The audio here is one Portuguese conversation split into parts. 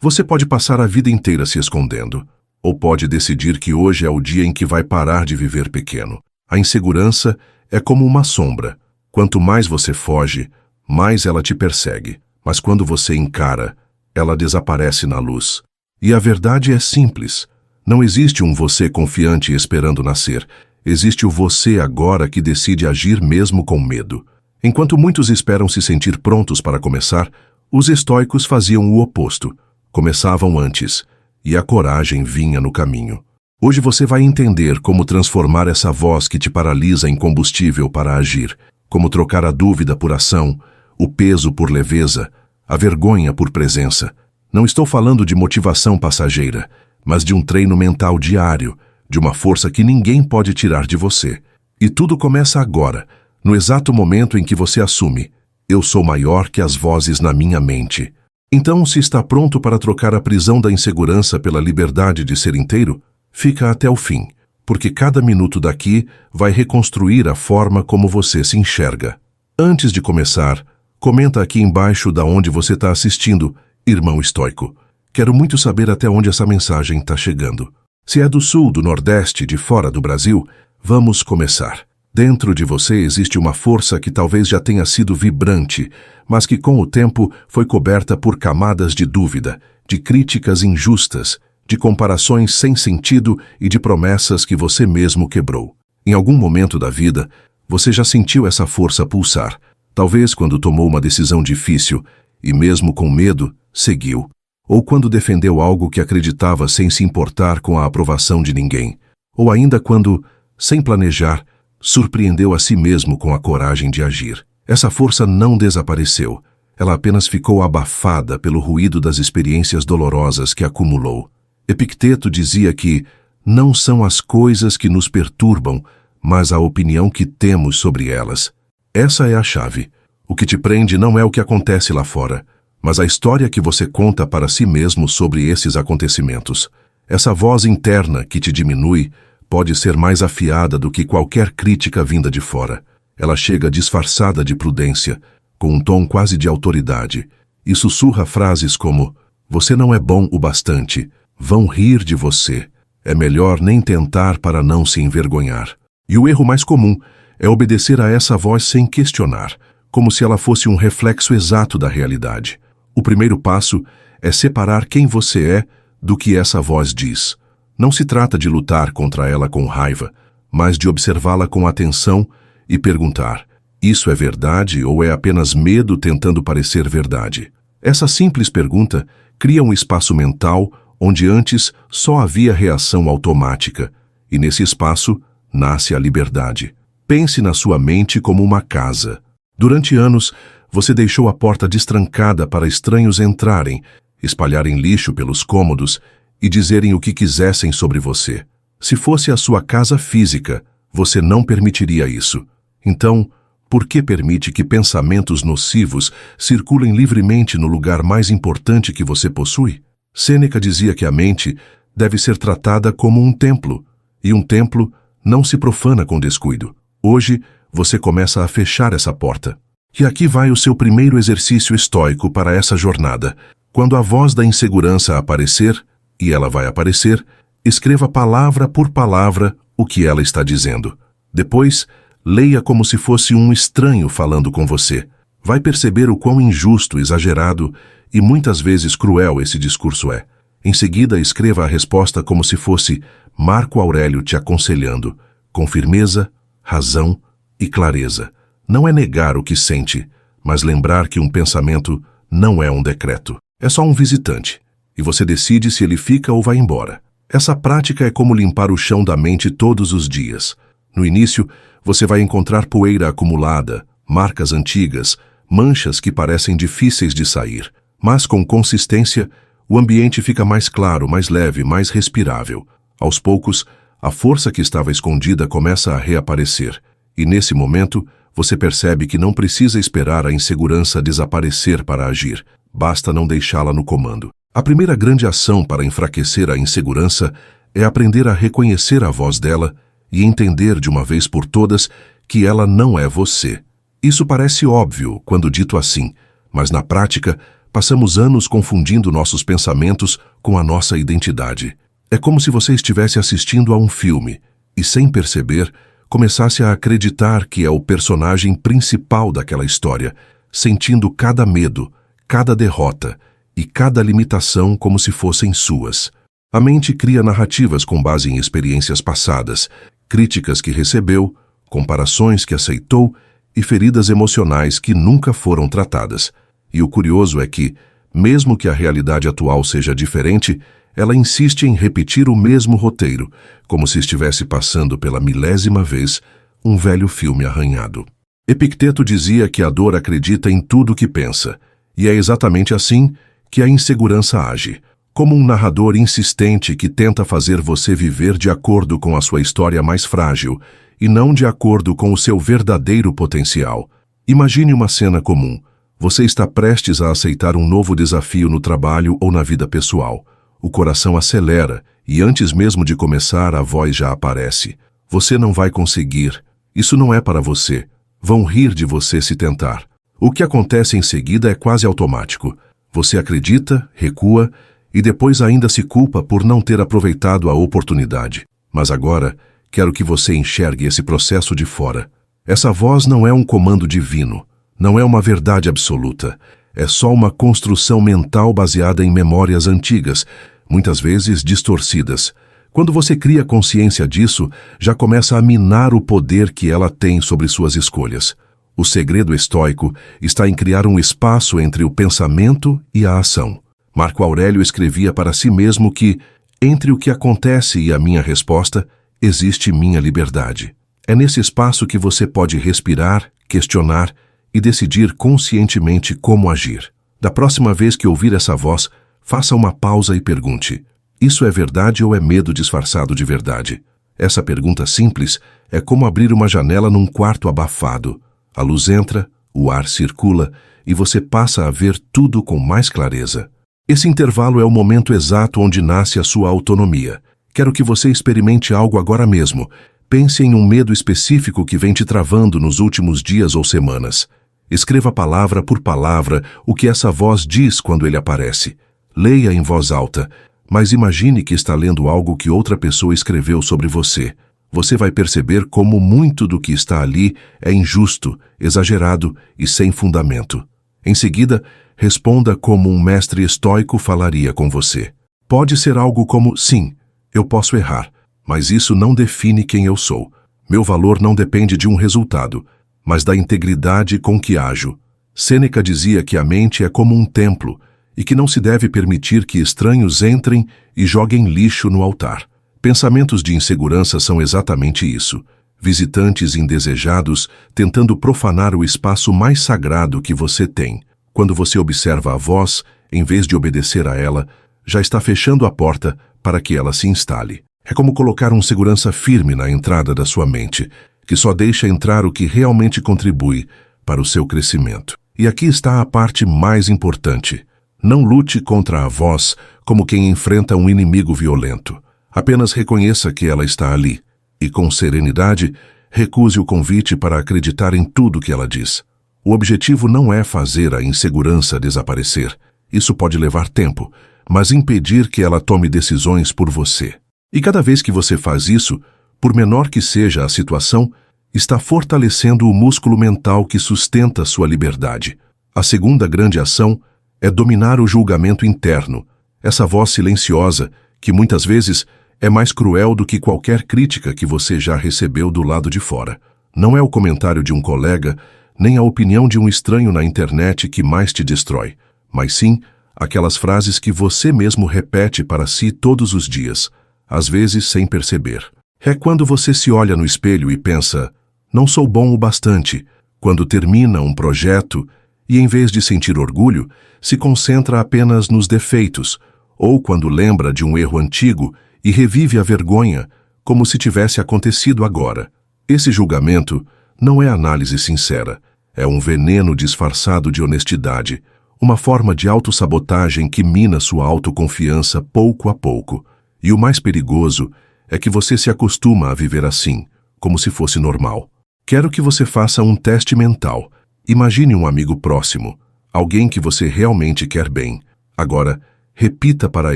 Você pode passar a vida inteira se escondendo, ou pode decidir que hoje é o dia em que vai parar de viver pequeno. A insegurança é como uma sombra. Quanto mais você foge, mais ela te persegue. Mas quando você encara, ela desaparece na luz. E a verdade é simples. Não existe um você confiante esperando nascer. Existe o você agora que decide agir mesmo com medo. Enquanto muitos esperam se sentir prontos para começar, os estoicos faziam o oposto. Começavam antes, e a coragem vinha no caminho. Hoje você vai entender como transformar essa voz que te paralisa em combustível para agir, como trocar a dúvida por ação, o peso por leveza, a vergonha por presença. Não estou falando de motivação passageira, mas de um treino mental diário, de uma força que ninguém pode tirar de você. E tudo começa agora, no exato momento em que você assume: eu sou maior que as vozes na minha mente. Então, se está pronto para trocar a prisão da insegurança pela liberdade de ser inteiro, fica até o fim, porque cada minuto daqui vai reconstruir a forma como você se enxerga. Antes de começar, comenta aqui embaixo da onde você está assistindo, irmão estoico. Quero muito saber até onde essa mensagem está chegando. Se é do sul, do nordeste, de fora do Brasil, vamos começar. Dentro de você existe uma força que talvez já tenha sido vibrante, mas que com o tempo foi coberta por camadas de dúvida, de críticas injustas, de comparações sem sentido e de promessas que você mesmo quebrou. Em algum momento da vida, você já sentiu essa força pulsar, talvez quando tomou uma decisão difícil e mesmo com medo, seguiu, ou quando defendeu algo que acreditava sem se importar com a aprovação de ninguém, ou ainda quando, sem planejar, surpreendeu a si mesmo com a coragem de agir. Essa força não desapareceu, ela apenas ficou abafada pelo ruído das experiências dolorosas que acumulou. Epicteto dizia que não são as coisas que nos perturbam, mas a opinião que temos sobre elas. Essa é a chave. O que te prende não é o que acontece lá fora, mas a história que você conta para si mesmo sobre esses acontecimentos. Essa voz interna que te diminui pode ser mais afiada do que qualquer crítica vinda de fora. Ela chega disfarçada de prudência, com um tom quase de autoridade, e sussurra frases como: você não é bom o bastante, vão rir de você, é melhor nem tentar para não se envergonhar. E o erro mais comum é obedecer a essa voz sem questionar, como se ela fosse um reflexo exato da realidade. O primeiro passo é separar quem você é do que essa voz diz. Não se trata de lutar contra ela com raiva, mas de observá-la com atenção e perguntar: isso é verdade ou é apenas medo tentando parecer verdade? Essa simples pergunta cria um espaço mental onde antes só havia reação automática, e nesse espaço nasce a liberdade. Pense na sua mente como uma casa. Durante anos, você deixou a porta destrancada para estranhos entrarem, espalharem lixo pelos cômodos e dizerem o que quisessem sobre você. Se fosse a sua casa física, você não permitiria isso. Então, por que permite que pensamentos nocivos circulem livremente no lugar mais importante que você possui? Sêneca dizia que a mente deve ser tratada como um templo, e um templo não se profana com descuido. Hoje, você começa a fechar essa porta. E aqui vai o seu primeiro exercício estoico para essa jornada. Quando a voz da insegurança aparecer, e ela vai aparecer, escreva palavra por palavra o que ela está dizendo. Depois, leia como se fosse um estranho falando com você. Vai perceber o quão injusto, exagerado e muitas vezes cruel esse discurso é. Em seguida, escreva a resposta como se fosse Marco Aurélio te aconselhando, com firmeza, razão e clareza. Não é negar o que sente, mas lembrar que um pensamento não é um decreto. É só um visitante, e você decide se ele fica ou vai embora. Essa prática é como limpar o chão da mente todos os dias. No início, você vai encontrar poeira acumulada, marcas antigas, manchas que parecem difíceis de sair. Mas com consistência, o ambiente fica mais claro, mais leve, mais respirável. Aos poucos, a força que estava escondida começa a reaparecer. E nesse momento, você percebe que não precisa esperar a insegurança desaparecer para agir. Basta não deixá-la no comando. A primeira grande ação para enfraquecer a insegurança é aprender a reconhecer a voz dela e entender de uma vez por todas que ela não é você. Isso parece óbvio quando dito assim, mas na prática Passamos anos confundindo nossos pensamentos com a nossa identidade. É como se você estivesse assistindo a um filme e, sem perceber, começasse a acreditar que é o personagem principal daquela história, sentindo cada medo, cada derrota e cada limitação como se fossem suas. A mente cria narrativas com base em experiências passadas, críticas que recebeu, comparações que aceitou e feridas emocionais que nunca foram tratadas. E o curioso é que, mesmo que a realidade atual seja diferente, ela insiste em repetir o mesmo roteiro, como se estivesse passando pela milésima vez um velho filme arranhado. Epicteto dizia que a dor acredita em tudo o que pensa, e é exatamente assim que a insegurança age, como um narrador insistente que tenta fazer você viver de acordo com a sua história mais frágil e não de acordo com o seu verdadeiro potencial. Imagine uma cena comum. Você está prestes a aceitar um novo desafio no trabalho ou na vida pessoal. O coração acelera e antes mesmo de começar a voz já aparece. Você não vai conseguir. Isso não é para você. Vão rir de você se tentar. O que acontece em seguida é quase automático. Você acredita, recua e depois ainda se culpa por não ter aproveitado a oportunidade. Mas agora, quero que você enxergue esse processo de fora. Essa voz não é um comando divino, não é uma verdade absoluta. É só uma construção mental baseada em memórias antigas, muitas vezes distorcidas. Quando você cria consciência disso, já começa a minar o poder que ela tem sobre suas escolhas. O segredo estoico está em criar um espaço entre o pensamento e a ação. Marco Aurélio escrevia para si mesmo que, entre o que acontece e a minha resposta, existe minha liberdade. É nesse espaço que você pode respirar, questionar e decidir conscientemente como agir. Da próxima vez que ouvir essa voz, faça uma pausa e pergunte: isso é verdade ou é medo disfarçado de verdade? Essa pergunta simples é como abrir uma janela num quarto abafado. A luz entra, o ar circula e você passa a ver tudo com mais clareza. Esse intervalo é o momento exato onde nasce a sua autonomia. Quero que você experimente algo agora mesmo. Pense em um medo específico que vem te travando nos últimos dias ou semanas. Escreva palavra por palavra o que essa voz diz quando ele aparece. Leia em voz alta, mas imagine que está lendo algo que outra pessoa escreveu sobre você. Você vai perceber como muito do que está ali é injusto, exagerado e sem fundamento. Em seguida, responda como um mestre estoico falaria com você. Pode ser algo como: sim, eu posso errar, mas isso não define quem eu sou. Meu valor não depende de um resultado, mas da integridade com que ajo. Sêneca dizia que a mente é como um templo e que não se deve permitir que estranhos entrem e joguem lixo no altar. Pensamentos de insegurança são exatamente isso. Visitantes indesejados tentando profanar o espaço mais sagrado que você tem. Quando você observa a voz, em vez de obedecer a ela, já está fechando a porta para que ela se instale. É como colocar um segurança firme na entrada da sua mente, que só deixa entrar o que realmente contribui para o seu crescimento. E aqui está a parte mais importante. Não lute contra a voz como quem enfrenta um inimigo violento. Apenas reconheça que ela está ali e, com serenidade, recuse o convite para acreditar em tudo que ela diz. O objetivo não é fazer a insegurança desaparecer. Isso pode levar tempo, mas impedir que ela tome decisões por você. E cada vez que você faz isso, por menor que seja a situação, está fortalecendo o músculo mental que sustenta sua liberdade. A segunda grande ação é dominar o julgamento interno, essa voz silenciosa que muitas vezes é mais cruel do que qualquer crítica que você já recebeu do lado de fora. Não é o comentário de um colega, nem a opinião de um estranho na internet que mais te destrói, mas sim aquelas frases que você mesmo repete para si todos os dias, às vezes sem perceber. É quando você se olha no espelho e pensa: não sou bom o bastante, quando termina um projeto e, em vez de sentir orgulho, se concentra apenas nos defeitos, ou quando lembra de um erro antigo e revive a vergonha como se tivesse acontecido agora. Esse julgamento não é análise sincera, é um veneno disfarçado de honestidade, uma forma de autossabotagem que mina sua autoconfiança pouco a pouco. E o mais perigoso é que você se acostuma a viver assim, como se fosse normal. Quero que você faça um teste mental. Imagine um amigo próximo, alguém que você realmente quer bem. Agora, repita para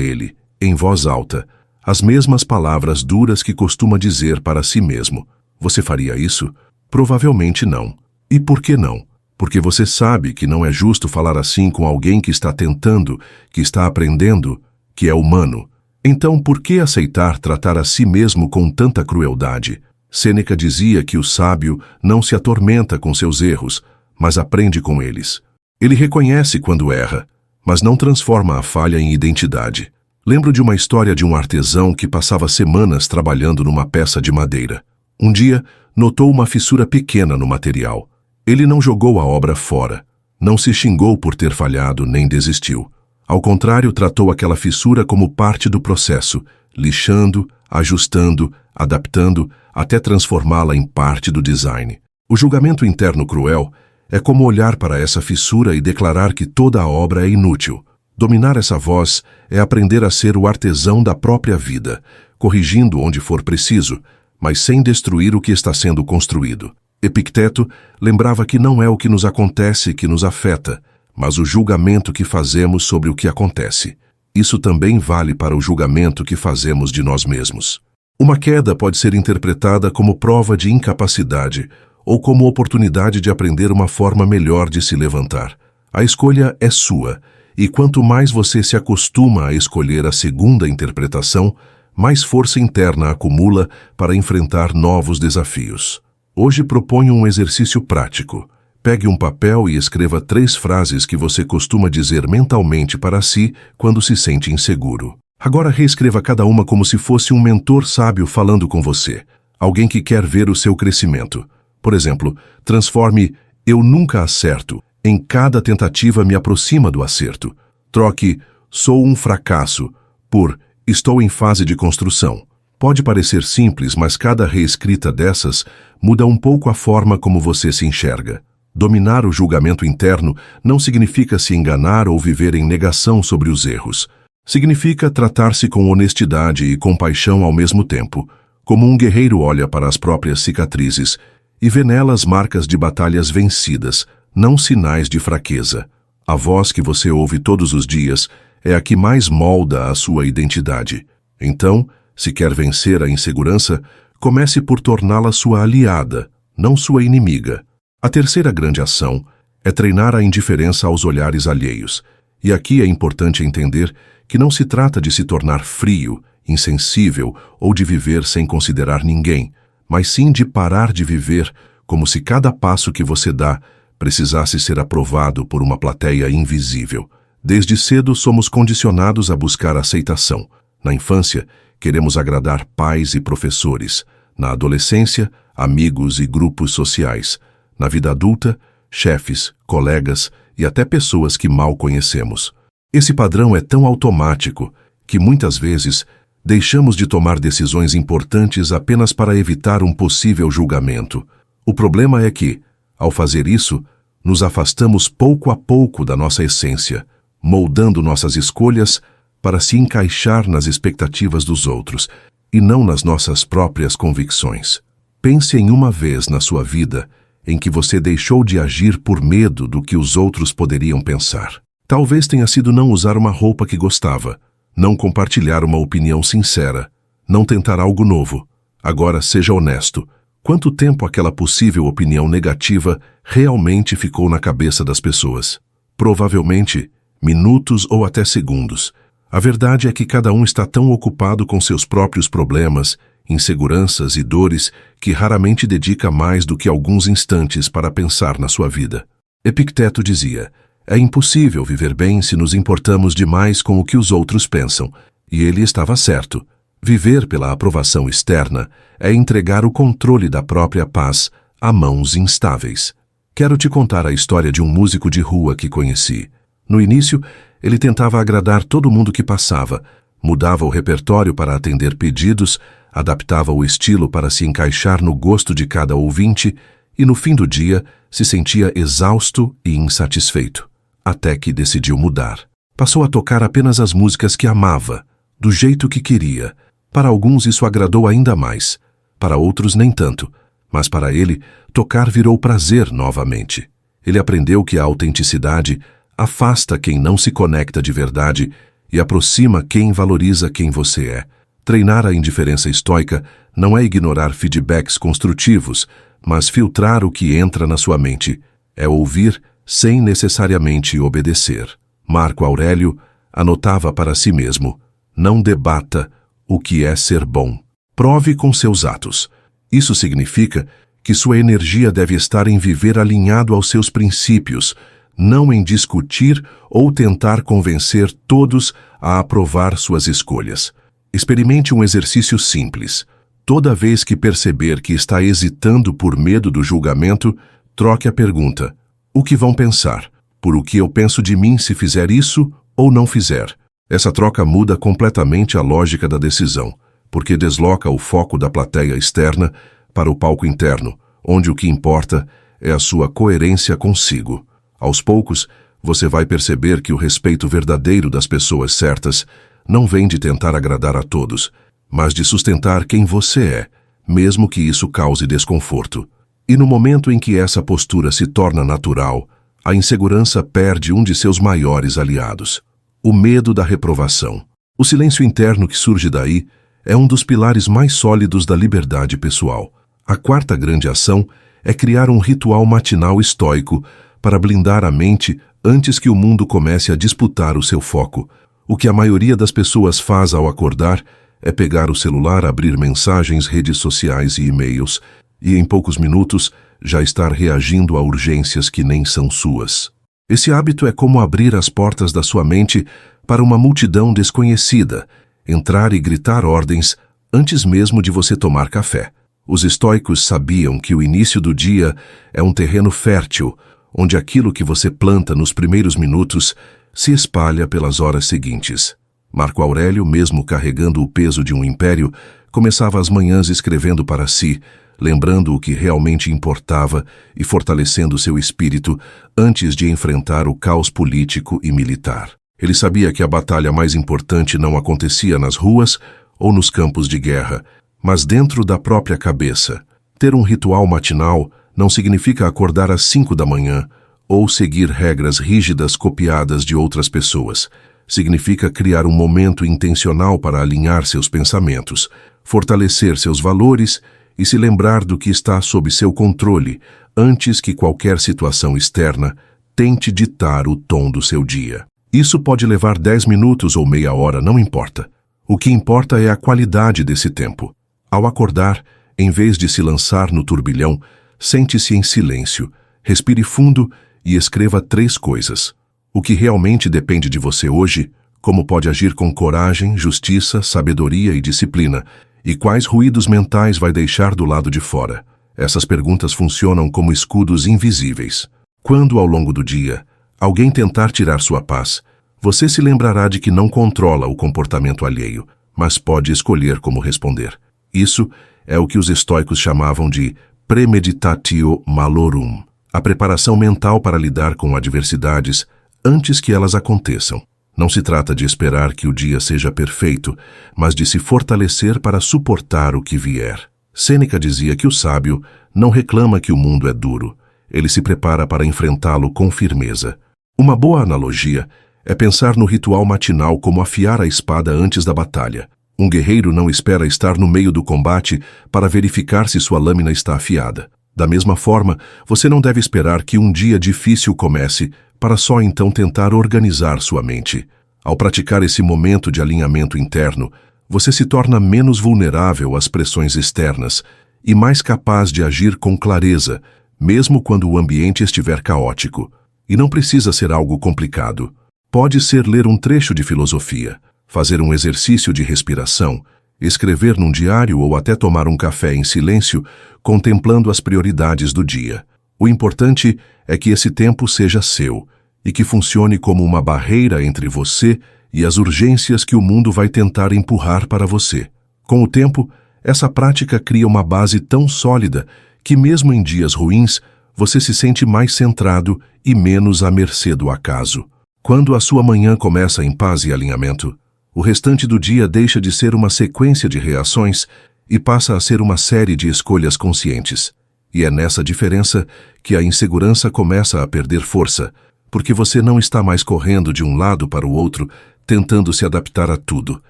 ele, em voz alta, as mesmas palavras duras que costuma dizer para si mesmo. Você faria isso? Provavelmente não. E por que não? Porque você sabe que não é justo falar assim com alguém que está tentando, que está aprendendo, que é humano. Então, por que aceitar tratar a si mesmo com tanta crueldade? Sêneca dizia que o sábio não se atormenta com seus erros, mas aprende com eles. Ele reconhece quando erra, mas não transforma a falha em identidade. Lembro de uma história de um artesão que passava semanas trabalhando numa peça de madeira. Um dia, notou uma fissura pequena no material. Ele não jogou a obra fora, não se xingou por ter falhado nem desistiu. Ao contrário, tratou aquela fissura como parte do processo, lixando, ajustando, adaptando, até transformá-la em parte do design. O julgamento interno cruel é como olhar para essa fissura e declarar que toda a obra é inútil. Dominar essa voz é aprender a ser o artesão da própria vida, corrigindo onde for preciso, mas sem destruir o que está sendo construído. Epicteto lembrava que não é o que nos acontece que nos afeta, mas o julgamento que fazemos sobre o que acontece. Isso também vale para o julgamento que fazemos de nós mesmos. Uma queda pode ser interpretada como prova de incapacidade ou como oportunidade de aprender uma forma melhor de se levantar. A escolha é sua, e quanto mais você se acostuma a escolher a segunda interpretação, mais força interna acumula para enfrentar novos desafios. Hoje proponho um exercício prático. Pegue um papel e escreva 3 frases que você costuma dizer mentalmente para si quando se sente inseguro. Agora reescreva cada uma como se fosse um mentor sábio falando com você, alguém que quer ver o seu crescimento. Por exemplo, transforme "eu nunca acerto" em "cada tentativa me aproxima do acerto". Troque "sou um fracasso" por "estou em fase de construção". Pode parecer simples, mas cada reescrita dessas muda um pouco a forma como você se enxerga. Dominar o julgamento interno não significa se enganar ou viver em negação sobre os erros. Significa tratar-se com honestidade e compaixão ao mesmo tempo, como um guerreiro olha para as próprias cicatrizes e vê nelas marcas de batalhas vencidas, não sinais de fraqueza. A voz que você ouve todos os dias é a que mais molda a sua identidade. Então, se quer vencer a insegurança, comece por torná-la sua aliada, não sua inimiga. A terceira grande ação é treinar a indiferença aos olhares alheios. E aqui é importante entender que não se trata de se tornar frio, insensível ou de viver sem considerar ninguém, mas sim de parar de viver como se cada passo que você dá precisasse ser aprovado por uma plateia invisível. Desde cedo somos condicionados a buscar aceitação. Na infância, queremos agradar pais e professores. Na adolescência, amigos e grupos sociais. Na vida adulta, chefes, colegas e até pessoas que mal conhecemos. Esse padrão é tão automático que muitas vezes deixamos de tomar decisões importantes apenas para evitar um possível julgamento. O problema é que, ao fazer isso, nos afastamos pouco a pouco da nossa essência, moldando nossas escolhas para se encaixar nas expectativas dos outros e não nas nossas próprias convicções. Pense em uma vez na sua vida em que você deixou de agir por medo do que os outros poderiam pensar. Talvez tenha sido não usar uma roupa que gostava, não compartilhar uma opinião sincera, não tentar algo novo. Agora seja honesto. Quanto tempo aquela possível opinião negativa realmente ficou na cabeça das pessoas? Provavelmente minutos ou até segundos. A verdade é que cada um está tão ocupado com seus próprios problemas, inseguranças e dores que raramente dedica mais do que alguns instantes para pensar na sua vida. Epicteto dizia: é impossível viver bem se nos importamos demais com o que os outros pensam. E ele estava certo. Viver pela aprovação externa é entregar o controle da própria paz a mãos instáveis. Quero te contar a história de um músico de rua que conheci. No início, ele tentava agradar todo mundo que passava, mudava o repertório para atender pedidos, adaptava o estilo para se encaixar no gosto de cada ouvinte e, no fim do dia, se sentia exausto e insatisfeito. Até que decidiu mudar. Passou a tocar apenas as músicas que amava, do jeito que queria. Para alguns isso agradou ainda mais, para outros nem tanto, mas para ele, tocar virou prazer novamente. Ele aprendeu que a autenticidade, afasta quem não se conecta de verdade e aproxima quem valoriza quem você é. Treinar a indiferença estoica não é ignorar feedbacks construtivos, mas filtrar o que entra na sua mente. É ouvir sem necessariamente obedecer. Marco Aurélio anotava para si mesmo: não debata o que é ser bom. Prove com seus atos. Isso significa que sua energia deve estar em viver alinhado aos seus princípios, não em discutir ou tentar convencer todos a aprovar suas escolhas. Experimente um exercício simples. Toda vez que perceber que está hesitando por medo do julgamento, troque a pergunta: o que vão pensar? Por o que eu penso de mim se fizer isso ou não fizer? Essa troca muda completamente a lógica da decisão, porque desloca o foco da plateia externa para o palco interno, onde o que importa é a sua coerência consigo. Aos poucos, você vai perceber que o respeito verdadeiro das pessoas certas não vem de tentar agradar a todos, mas de sustentar quem você é, mesmo que isso cause desconforto. E no momento em que essa postura se torna natural, a insegurança perde um de seus maiores aliados: o medo da reprovação. O silêncio interno que surge daí é um dos pilares mais sólidos da liberdade pessoal. A quarta grande ação é criar um ritual matinal estoico para blindar a mente antes que o mundo comece a disputar o seu foco. O que a maioria das pessoas faz ao acordar é pegar o celular, abrir mensagens, redes sociais e e-mails, e em poucos minutos já estar reagindo a urgências que nem são suas. Esse hábito é como abrir as portas da sua mente para uma multidão desconhecida, entrar e gritar ordens antes mesmo de você tomar café. Os estoicos sabiam que o início do dia é um terreno fértil, onde aquilo que você planta nos primeiros minutos se espalha pelas horas seguintes. Marco Aurélio, mesmo carregando o peso de um império, começava as manhãs escrevendo para si, lembrando o que realmente importava e fortalecendo seu espírito antes de enfrentar o caos político e militar. Ele sabia que a batalha mais importante não acontecia nas ruas ou nos campos de guerra, mas dentro da própria cabeça. Ter um ritual matinal não significa acordar às 5 da manhã ou seguir regras rígidas copiadas de outras pessoas. Significa criar um momento intencional para alinhar seus pensamentos, fortalecer seus valores e se lembrar do que está sob seu controle antes que qualquer situação externa tente ditar o tom do seu dia. Isso pode levar 10 minutos ou meia hora, não importa. O que importa é a qualidade desse tempo. Ao acordar, em vez de se lançar no turbilhão, sente-se em silêncio, respire fundo e escreva 3 coisas. O que realmente depende de você hoje, como pode agir com coragem, justiça, sabedoria e disciplina, e quais ruídos mentais vai deixar do lado de fora. Essas perguntas funcionam como escudos invisíveis. Quando, ao longo do dia, alguém tentar tirar sua paz, você se lembrará de que não controla o comportamento alheio, mas pode escolher como responder. Isso é o que os estoicos chamavam de premeditatio malorum, a preparação mental para lidar com adversidades antes que elas aconteçam. Não se trata de esperar que o dia seja perfeito, mas de se fortalecer para suportar o que vier. Sêneca dizia que o sábio não reclama que o mundo é duro, ele se prepara para enfrentá-lo com firmeza. Uma boa analogia é pensar no ritual matinal como afiar a espada antes da batalha. Um guerreiro não espera estar no meio do combate para verificar se sua lâmina está afiada. Da mesma forma, você não deve esperar que um dia difícil comece para só então tentar organizar sua mente. Ao praticar esse momento de alinhamento interno, você se torna menos vulnerável às pressões externas e mais capaz de agir com clareza, mesmo quando o ambiente estiver caótico. E não precisa ser algo complicado. Pode ser ler um trecho de filosofia, fazer um exercício de respiração, escrever num diário ou até tomar um café em silêncio, contemplando as prioridades do dia. O importante é que esse tempo seja seu e que funcione como uma barreira entre você e as urgências que o mundo vai tentar empurrar para você. Com o tempo, essa prática cria uma base tão sólida que mesmo em dias ruins, você se sente mais centrado e menos à mercê do acaso. Quando a sua manhã começa em paz e alinhamento, o restante do dia deixa de ser uma sequência de reações e passa a ser uma série de escolhas conscientes. E é nessa diferença que a insegurança começa a perder força, porque você não está mais correndo de um lado para o outro, tentando se adaptar a tudo.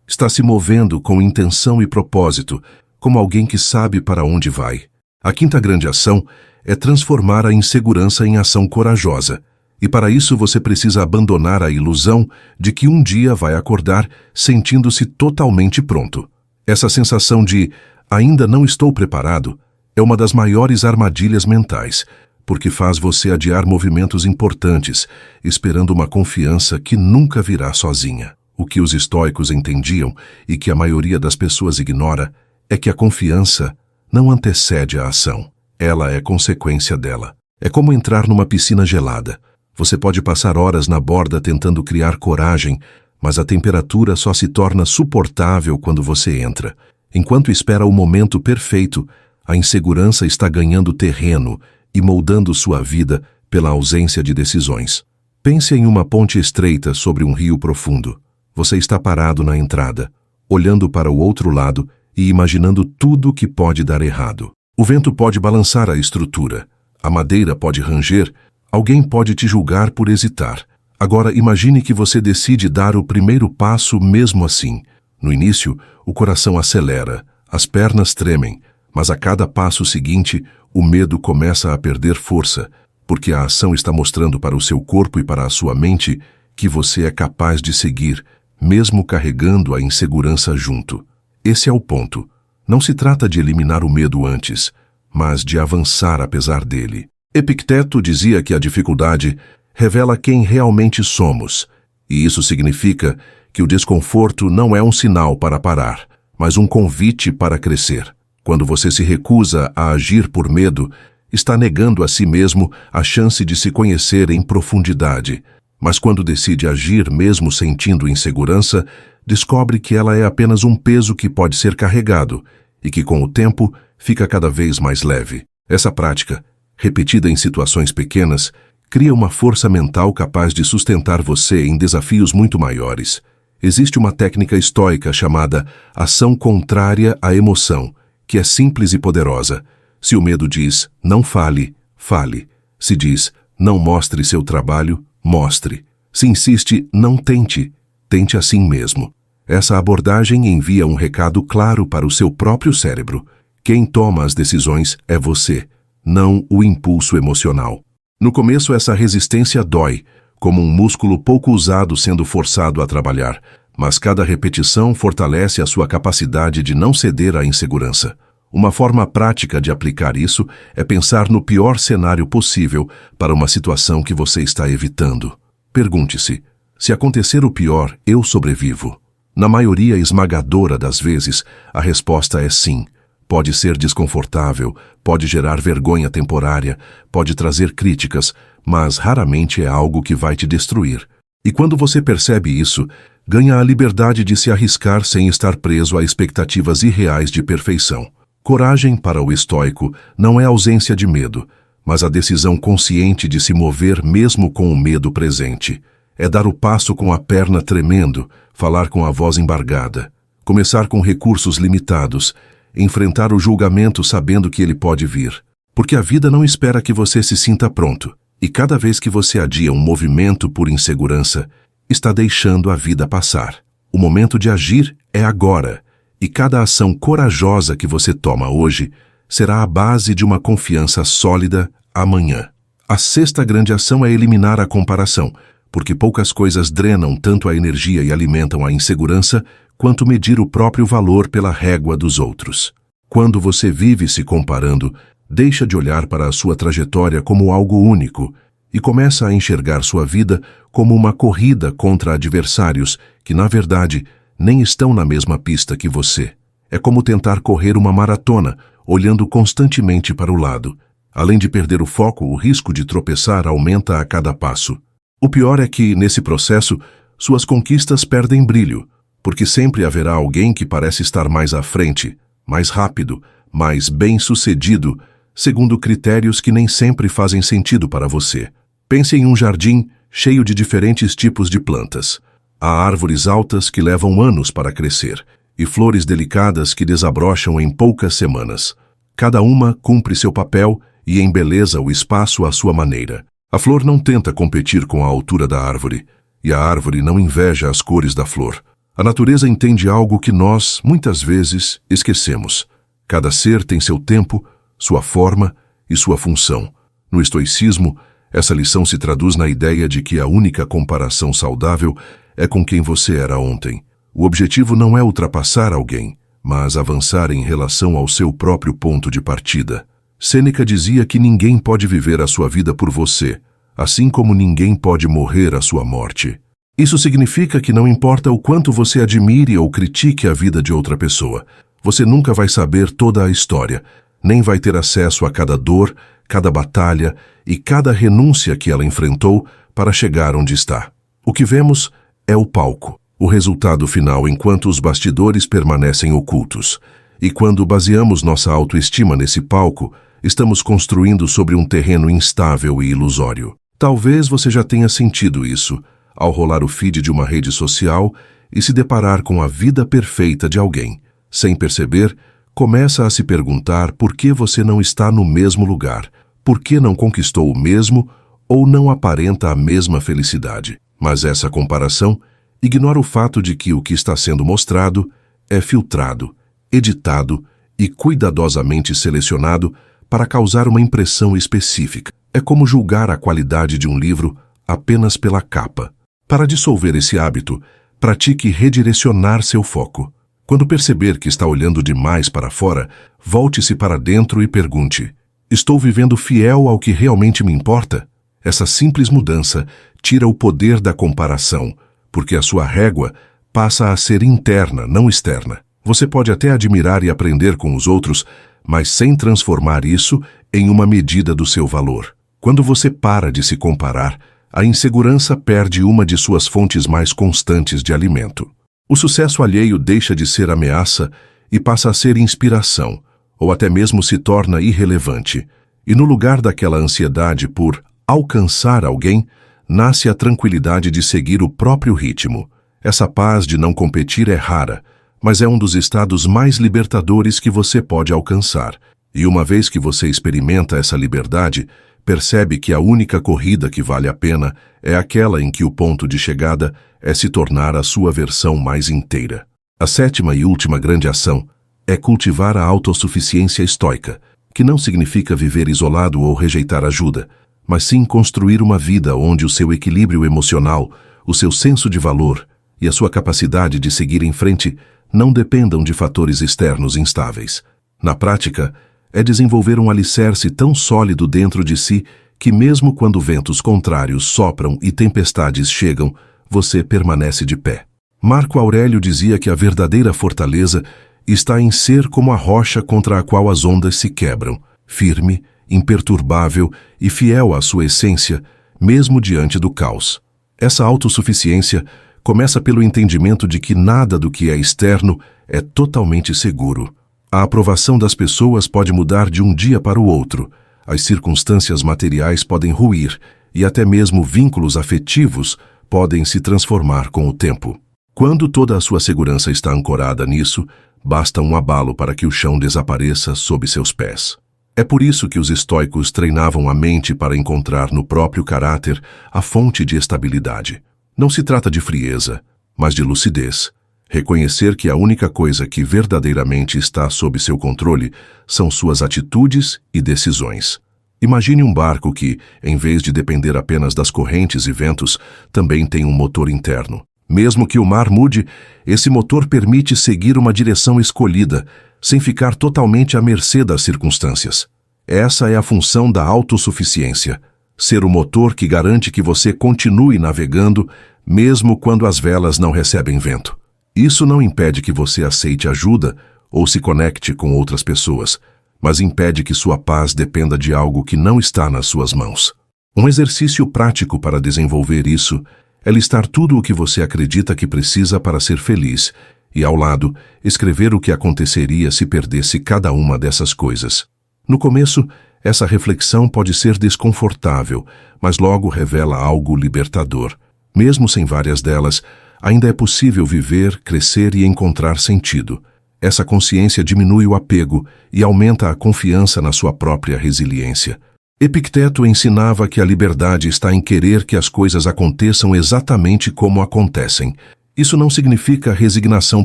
Está se movendo com intenção e propósito, como alguém que sabe para onde vai. A quinta grande ação é transformar a insegurança em ação corajosa. E para isso você precisa abandonar a ilusão de que um dia vai acordar sentindo-se totalmente pronto. Essa sensação de ainda não estou preparado é uma das maiores armadilhas mentais, porque faz você adiar movimentos importantes, esperando uma confiança que nunca virá sozinha. O que os estoicos entendiam e que a maioria das pessoas ignora é que a confiança não antecede a ação. Ela é consequência dela. É como entrar numa piscina gelada. Você pode passar horas na borda tentando criar coragem, mas a temperatura só se torna suportável quando você entra. Enquanto espera o momento perfeito, a insegurança está ganhando terreno e moldando sua vida pela ausência de decisões. Pense em uma ponte estreita sobre um rio profundo. Você está parado na entrada, olhando para o outro lado e imaginando tudo que pode dar errado. O vento pode balançar a estrutura, a madeira pode ranger, alguém pode te julgar por hesitar. Agora imagine que você decide dar o primeiro passo mesmo assim. No início, o coração acelera, as pernas tremem, mas a cada passo seguinte, o medo começa a perder força, porque a ação está mostrando para o seu corpo e para a sua mente que você é capaz de seguir, mesmo carregando a insegurança junto. Esse é o ponto. Não se trata de eliminar o medo antes, mas de avançar apesar dele. Epicteto dizia que a dificuldade revela quem realmente somos, e isso significa que o desconforto não é um sinal para parar, mas um convite para crescer. Quando você se recusa a agir por medo, está negando a si mesmo a chance de se conhecer em profundidade. Mas quando decide agir mesmo sentindo insegurança, descobre que ela é apenas um peso que pode ser carregado e que com o tempo fica cada vez mais leve. Essa prática, repetida em situações pequenas, cria uma força mental capaz de sustentar você em desafios muito maiores. Existe uma técnica estoica chamada ação contrária à emoção, que é simples e poderosa. Se o medo diz, não fale, fale. Se diz, não mostre seu trabalho, mostre. Se insiste, não tente, tente assim mesmo. Essa abordagem envia um recado claro para o seu próprio cérebro. Quem toma as decisões é você, não o impulso emocional. No começo, essa resistência dói, como um músculo pouco usado sendo forçado a trabalhar, mas cada repetição fortalece a sua capacidade de não ceder à insegurança. Uma forma prática de aplicar isso é pensar no pior cenário possível para uma situação que você está evitando. Pergunte-se, se acontecer o pior, eu sobrevivo? Na maioria esmagadora das vezes, a resposta é sim. Pode ser desconfortável, pode gerar vergonha temporária, pode trazer críticas, mas raramente é algo que vai te destruir. E quando você percebe isso, ganha a liberdade de se arriscar sem estar preso a expectativas irreais de perfeição. Coragem para o estoico não é ausência de medo, mas a decisão consciente de se mover mesmo com o medo presente. É dar o passo com a perna tremendo, falar com a voz embargada, começar com recursos limitados, enfrentar o julgamento sabendo que ele pode vir. Porque a vida não espera que você se sinta pronto, e cada vez que você adia um movimento por insegurança, está deixando a vida passar. O momento de agir é agora, e cada ação corajosa que você toma hoje será a base de uma confiança sólida amanhã. A sexta grande ação é eliminar a comparação, porque poucas coisas drenam tanto a energia e alimentam a insegurança quanto medir o próprio valor pela régua dos outros. Quando você vive se comparando, deixa de olhar para a sua trajetória como algo único e começa a enxergar sua vida como uma corrida contra adversários que, na verdade, nem estão na mesma pista que você. É como tentar correr uma maratona, olhando constantemente para o lado. Além de perder o foco, o risco de tropeçar aumenta a cada passo. O pior é que, nesse processo, suas conquistas perdem brilho, porque sempre haverá alguém que parece estar mais à frente, mais rápido, mais bem-sucedido, segundo critérios que nem sempre fazem sentido para você. Pense em um jardim cheio de diferentes tipos de plantas. Há árvores altas que levam anos para crescer e flores delicadas que desabrocham em poucas semanas. Cada uma cumpre seu papel e embeleza o espaço à sua maneira. A flor não tenta competir com a altura da árvore, e a árvore não inveja as cores da flor. A natureza entende algo que nós, muitas vezes, esquecemos. Cada ser tem seu tempo, sua forma e sua função. No estoicismo, essa lição se traduz na ideia de que a única comparação saudável é com quem você era ontem. O objetivo não é ultrapassar alguém, mas avançar em relação ao seu próprio ponto de partida. Sêneca dizia que ninguém pode viver a sua vida por você, assim como ninguém pode morrer a sua morte. Isso significa que não importa o quanto você admire ou critique a vida de outra pessoa, você nunca vai saber toda a história, nem vai ter acesso a cada dor, cada batalha e cada renúncia que ela enfrentou para chegar onde está. O que vemos é o palco, o resultado final enquanto os bastidores permanecem ocultos. E quando baseamos nossa autoestima nesse palco, estamos construindo sobre um terreno instável e ilusório. Talvez você já tenha sentido isso ao rolar o feed de uma rede social e se deparar com a vida perfeita de alguém. Sem perceber, começa a se perguntar por que você não está no mesmo lugar, por que não conquistou o mesmo ou não aparenta a mesma felicidade. Mas essa comparação ignora o fato de que o que está sendo mostrado é filtrado, editado e cuidadosamente selecionado para causar uma impressão específica. É como julgar a qualidade de um livro apenas pela capa. Para dissolver esse hábito, pratique redirecionar seu foco. Quando perceber que está olhando demais para fora, volte-se para dentro e pergunte: estou vivendo fiel ao que realmente me importa? Essa simples mudança tira o poder da comparação, porque a sua régua passa a ser interna, não externa. Você pode até admirar e aprender com os outros, mas sem transformar isso em uma medida do seu valor. Quando você para de se comparar, a insegurança perde uma de suas fontes mais constantes de alimento. O sucesso alheio deixa de ser ameaça e passa a ser inspiração, ou até mesmo se torna irrelevante. E no lugar daquela ansiedade por alcançar alguém, nasce a tranquilidade de seguir o próprio ritmo. Essa paz de não competir é rara, mas é um dos estados mais libertadores que você pode alcançar. E uma vez que você experimenta essa liberdade, percebe que a única corrida que vale a pena é aquela em que o ponto de chegada é se tornar a sua versão mais inteira. A sétima e última grande ação é cultivar a autossuficiência estoica, que não significa viver isolado ou rejeitar ajuda, mas sim construir uma vida onde o seu equilíbrio emocional, o seu senso de valor e a sua capacidade de seguir em frente não dependam de fatores externos instáveis. Na prática, é desenvolver um alicerce tão sólido dentro de si que mesmo quando ventos contrários sopram e tempestades chegam, você permanece de pé. Marco Aurélio dizia que a verdadeira fortaleza está em ser como a rocha contra a qual as ondas se quebram, firme, imperturbável e fiel à sua essência, mesmo diante do caos. Essa autossuficiência começa pelo entendimento de que nada do que é externo é totalmente seguro. A aprovação das pessoas pode mudar de um dia para o outro, as circunstâncias materiais podem ruir e até mesmo vínculos afetivos podem se transformar com o tempo. Quando toda a sua segurança está ancorada nisso, basta um abalo para que o chão desapareça sob seus pés. É por isso que os estoicos treinavam a mente para encontrar no próprio caráter a fonte de estabilidade. Não se trata de frieza, mas de lucidez. Reconhecer que a única coisa que verdadeiramente está sob seu controle são suas atitudes e decisões. Imagine um barco que, em vez de depender apenas das correntes e ventos, também tem um motor interno. Mesmo que o mar mude, esse motor permite seguir uma direção escolhida, sem ficar totalmente à mercê das circunstâncias. Essa é a função da autossuficiência, ser o motor que garante que você continue navegando, mesmo quando as velas não recebem vento. Isso não impede que você aceite ajuda ou se conecte com outras pessoas, mas impede que sua paz dependa de algo que não está nas suas mãos. Um exercício prático para desenvolver isso é listar tudo o que você acredita que precisa para ser feliz e, ao lado, escrever o que aconteceria se perdesse cada uma dessas coisas. No começo, essa reflexão pode ser desconfortável, mas logo revela algo libertador. Mesmo sem várias delas, ainda é possível viver, crescer e encontrar sentido. Essa consciência diminui o apego e aumenta a confiança na sua própria resiliência. Epicteto ensinava que a liberdade está em querer que as coisas aconteçam exatamente como acontecem. Isso não significa resignação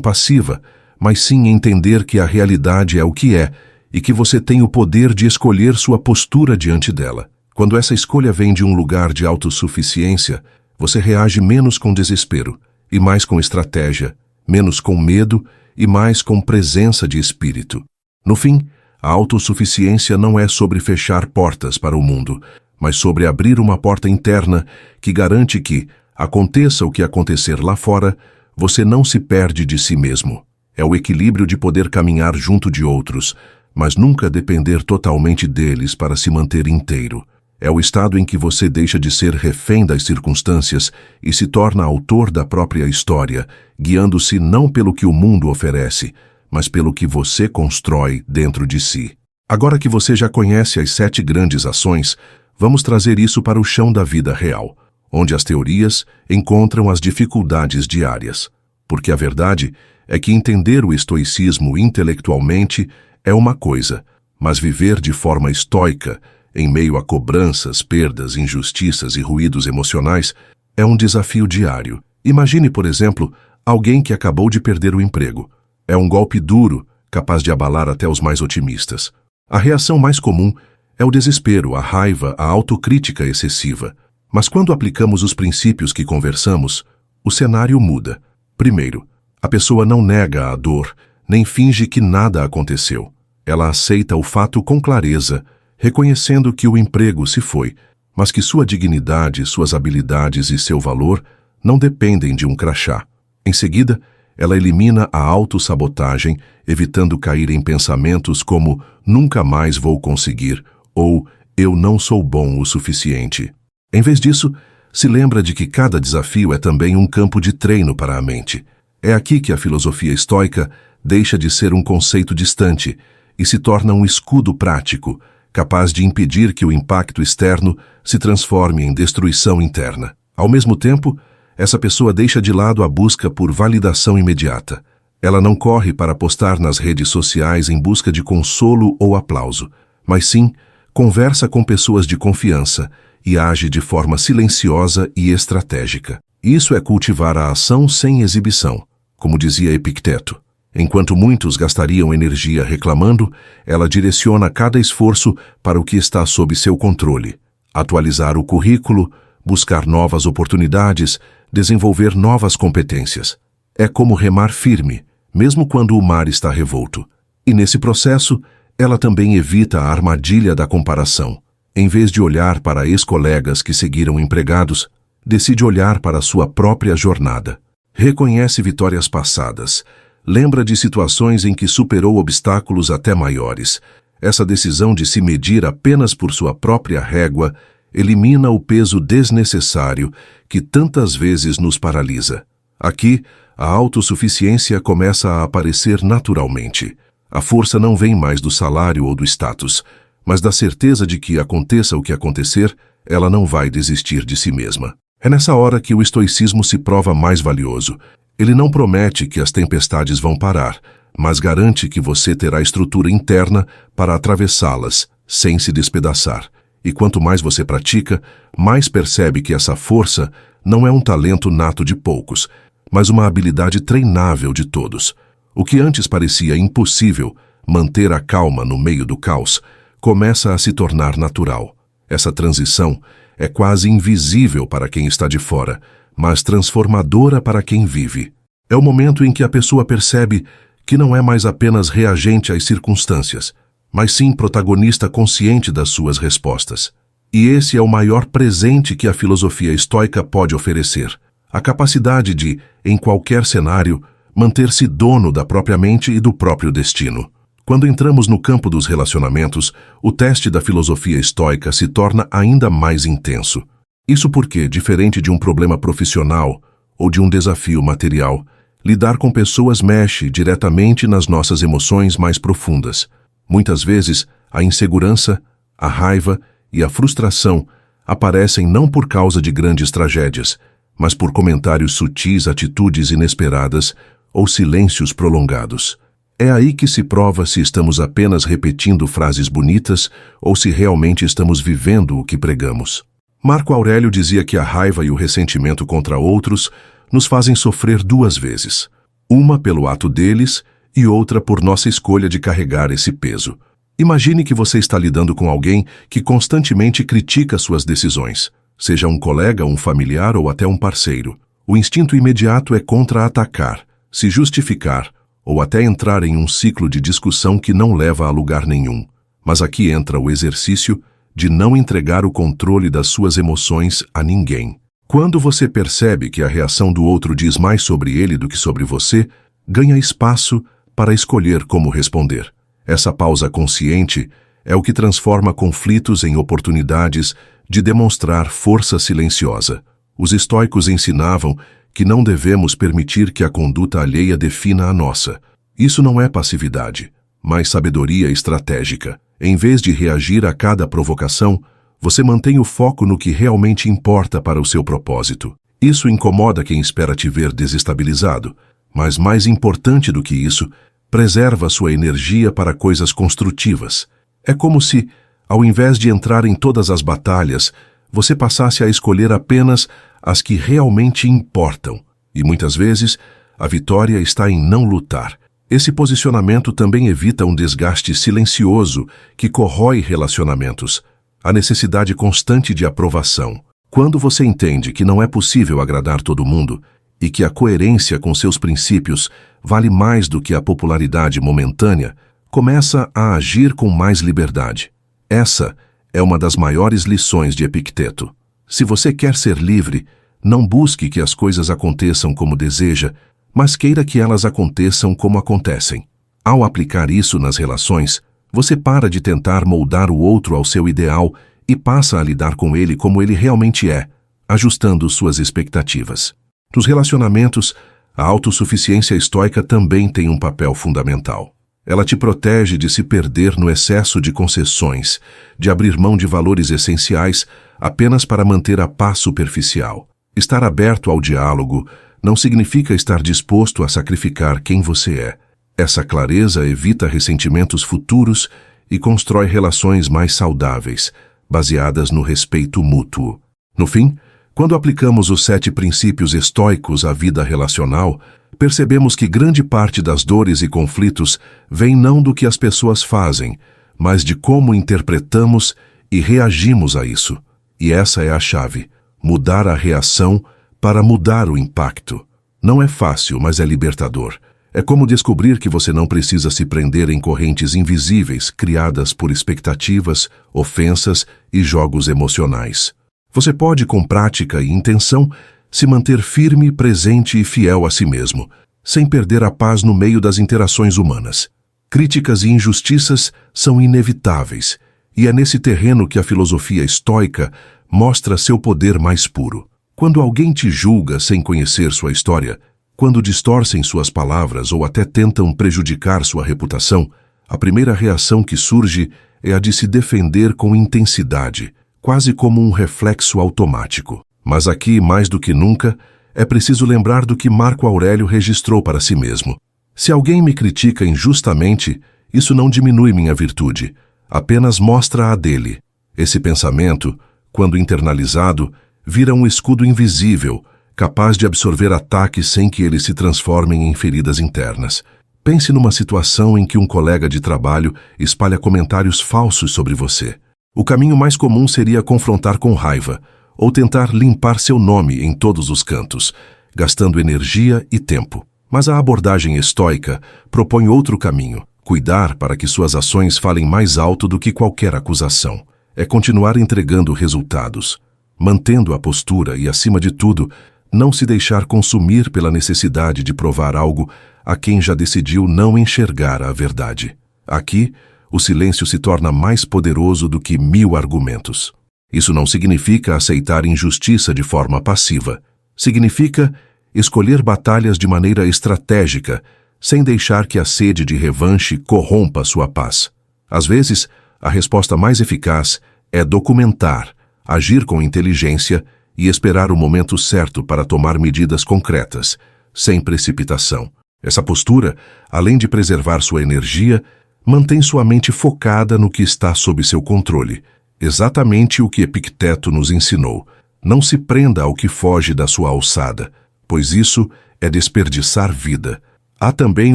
passiva, mas sim entender que a realidade é o que é e que você tem o poder de escolher sua postura diante dela. Quando essa escolha vem de um lugar de autossuficiência, você reage menos com desespero e mais com estratégia, menos com medo e mais com presença de espírito. No fim, a autossuficiência não é sobre fechar portas para o mundo, mas sobre abrir uma porta interna que garante que, aconteça o que acontecer lá fora, você não se perde de si mesmo. É o equilíbrio de poder caminhar junto de outros, mas nunca depender totalmente deles para se manter inteiro. É o estado em que você deixa de ser refém das circunstâncias e se torna autor da própria história, guiando-se não pelo que o mundo oferece, mas pelo que você constrói dentro de si. Agora que você já conhece as 7 grandes ações, vamos trazer isso para o chão da vida real, onde as teorias encontram as dificuldades diárias. Porque a verdade é que entender o estoicismo intelectualmente é uma coisa, mas viver de forma estoica, em meio a cobranças, perdas, injustiças e ruídos emocionais, é um desafio diário. Imagine, por exemplo, alguém que acabou de perder o emprego. É um golpe duro, capaz de abalar até os mais otimistas. A reação mais comum é o desespero, a raiva, a autocrítica excessiva. Mas quando aplicamos os princípios que conversamos, o cenário muda. Primeiro, a pessoa não nega a dor, nem finge que nada aconteceu. Ela aceita o fato com clareza, reconhecendo que o emprego se foi, mas que sua dignidade, suas habilidades e seu valor não dependem de um crachá. Em seguida, ela elimina a autossabotagem, evitando cair em pensamentos como nunca mais vou conseguir ou eu não sou bom o suficiente. Em vez disso, se lembra de que cada desafio é também um campo de treino para a mente. É aqui que a filosofia estoica deixa de ser um conceito distante e se torna um escudo prático, capaz de impedir que o impacto externo se transforme em destruição interna. Ao mesmo tempo, essa pessoa deixa de lado a busca por validação imediata. Ela não corre para postar nas redes sociais em busca de consolo ou aplauso, mas sim conversa com pessoas de confiança e age de forma silenciosa e estratégica. Isso é cultivar a ação sem exibição, como dizia Epicteto. Enquanto muitos gastariam energia reclamando, ela direciona cada esforço para o que está sob seu controle. Atualizar o currículo, buscar novas oportunidades, desenvolver novas competências. É como remar firme, mesmo quando o mar está revolto. E nesse processo, ela também evita a armadilha da comparação. Em vez de olhar para ex-colegas que seguiram empregados, decide olhar para sua própria jornada. Reconhece vitórias passadas. Lembra de situações em que superou obstáculos até maiores. Essa decisão de se medir apenas por sua própria régua elimina o peso desnecessário que tantas vezes nos paralisa. Aqui, a autossuficiência começa a aparecer naturalmente. A força não vem mais do salário ou do status, mas da certeza de que, aconteça o que acontecer, ela não vai desistir de si mesma. É nessa hora que o estoicismo se prova mais valioso. Ele não promete que as tempestades vão parar, mas garante que você terá estrutura interna para atravessá-las, sem se despedaçar. E quanto mais você pratica, mais percebe que essa força não é um talento nato de poucos, mas uma habilidade treinável de todos. O que antes parecia impossível, manter a calma no meio do caos, começa a se tornar natural. Essa transição é quase invisível para quem está de fora, mas transformadora para quem vive. É o momento em que a pessoa percebe que não é mais apenas reagente às circunstâncias, mas sim protagonista consciente das suas respostas. E esse é o maior presente que a filosofia estoica pode oferecer: a capacidade de, em qualquer cenário, manter-se dono da própria mente e do próprio destino. Quando entramos no campo dos relacionamentos, o teste da filosofia estoica se torna ainda mais intenso. Isso porque, diferente de um problema profissional ou de um desafio material, lidar com pessoas mexe diretamente nas nossas emoções mais profundas. Muitas vezes, a insegurança, a raiva e a frustração aparecem não por causa de grandes tragédias, mas por comentários sutis, atitudes inesperadas ou silêncios prolongados. É aí que se prova se estamos apenas repetindo frases bonitas ou se realmente estamos vivendo o que pregamos. Marco Aurélio dizia que a raiva e o ressentimento contra outros nos fazem sofrer duas vezes. Uma pelo ato deles e outra por nossa escolha de carregar esse peso. Imagine que você está lidando com alguém que constantemente critica suas decisões, seja um colega, um familiar ou até um parceiro. O instinto imediato é contra-atacar, se justificar ou até entrar em um ciclo de discussão que não leva a lugar nenhum. Mas aqui entra o exercício de não entregar o controle das suas emoções a ninguém. Quando você percebe que a reação do outro diz mais sobre ele do que sobre você, ganha espaço para escolher como responder. Essa pausa consciente é o que transforma conflitos em oportunidades de demonstrar força silenciosa. Os estoicos ensinavam que não devemos permitir que a conduta alheia defina a nossa. Isso não é passividade, mas sabedoria estratégica. Em vez de reagir a cada provocação, você mantém o foco no que realmente importa para o seu propósito. Isso incomoda quem espera te ver desestabilizado, mas mais importante do que isso, preserva sua energia para coisas construtivas. É como se, ao invés de entrar em todas as batalhas, você passasse a escolher apenas as que realmente importam. E muitas vezes, a vitória está em não lutar. Esse posicionamento também evita um desgaste silencioso que corrói relacionamentos, a necessidade constante de aprovação. Quando você entende que não é possível agradar todo mundo e que a coerência com seus princípios vale mais do que a popularidade momentânea, começa a agir com mais liberdade. Essa é uma das maiores lições de Epicteto. Se você quer ser livre, não busque que as coisas aconteçam como deseja, mas queira que elas aconteçam como acontecem. Ao aplicar isso nas relações, você para de tentar moldar o outro ao seu ideal e passa a lidar com ele como ele realmente é, ajustando suas expectativas. Nos relacionamentos, a autossuficiência estoica também tem um papel fundamental. Ela te protege de se perder no excesso de concessões, de abrir mão de valores essenciais apenas para manter a paz superficial. Estar aberto ao diálogo não significa estar disposto a sacrificar quem você é. Essa clareza evita ressentimentos futuros e constrói relações mais saudáveis, baseadas no respeito mútuo. No fim, quando aplicamos os 7 princípios estoicos à vida relacional, percebemos que grande parte das dores e conflitos vem não do que as pessoas fazem, mas de como interpretamos e reagimos a isso. E essa é a chave: mudar a reação para mudar o impacto. Não é fácil, mas é libertador. É como descobrir que você não precisa se prender em correntes invisíveis criadas por expectativas, ofensas e jogos emocionais. Você pode, com prática e intenção, se manter firme, presente e fiel a si mesmo, sem perder a paz no meio das interações humanas. Críticas e injustiças são inevitáveis, e é nesse terreno que a filosofia estoica mostra seu poder mais puro. Quando alguém te julga sem conhecer sua história, quando distorcem suas palavras ou até tentam prejudicar sua reputação, a primeira reação que surge é a de se defender com intensidade, quase como um reflexo automático. Mas aqui, mais do que nunca, é preciso lembrar do que Marco Aurélio registrou para si mesmo. Se alguém me critica injustamente, isso não diminui minha virtude, apenas mostra a dele. Esse pensamento, quando internalizado, vira um escudo invisível, capaz de absorver ataques sem que eles se transformem em feridas internas. Pense numa situação em que um colega de trabalho espalha comentários falsos sobre você. O caminho mais comum seria confrontar com raiva, ou tentar limpar seu nome em todos os cantos, gastando energia e tempo. Mas a abordagem estoica propõe outro caminho: cuidar para que suas ações falem mais alto do que qualquer acusação. É continuar entregando resultados, mantendo a postura e, acima de tudo, não se deixar consumir pela necessidade de provar algo a quem já decidiu não enxergar a verdade. Aqui, o silêncio se torna mais poderoso do que 1000 argumentos. Isso não significa aceitar injustiça de forma passiva. Significa escolher batalhas de maneira estratégica, sem deixar que a sede de revanche corrompa sua paz. Às vezes, a resposta mais eficaz é documentar, agir com inteligência e esperar o momento certo para tomar medidas concretas, sem precipitação. Essa postura, além de preservar sua energia, mantém sua mente focada no que está sob seu controle. Exatamente o que Epicteto nos ensinou. Não se prenda ao que foge da sua alçada, pois isso é desperdiçar vida. Há também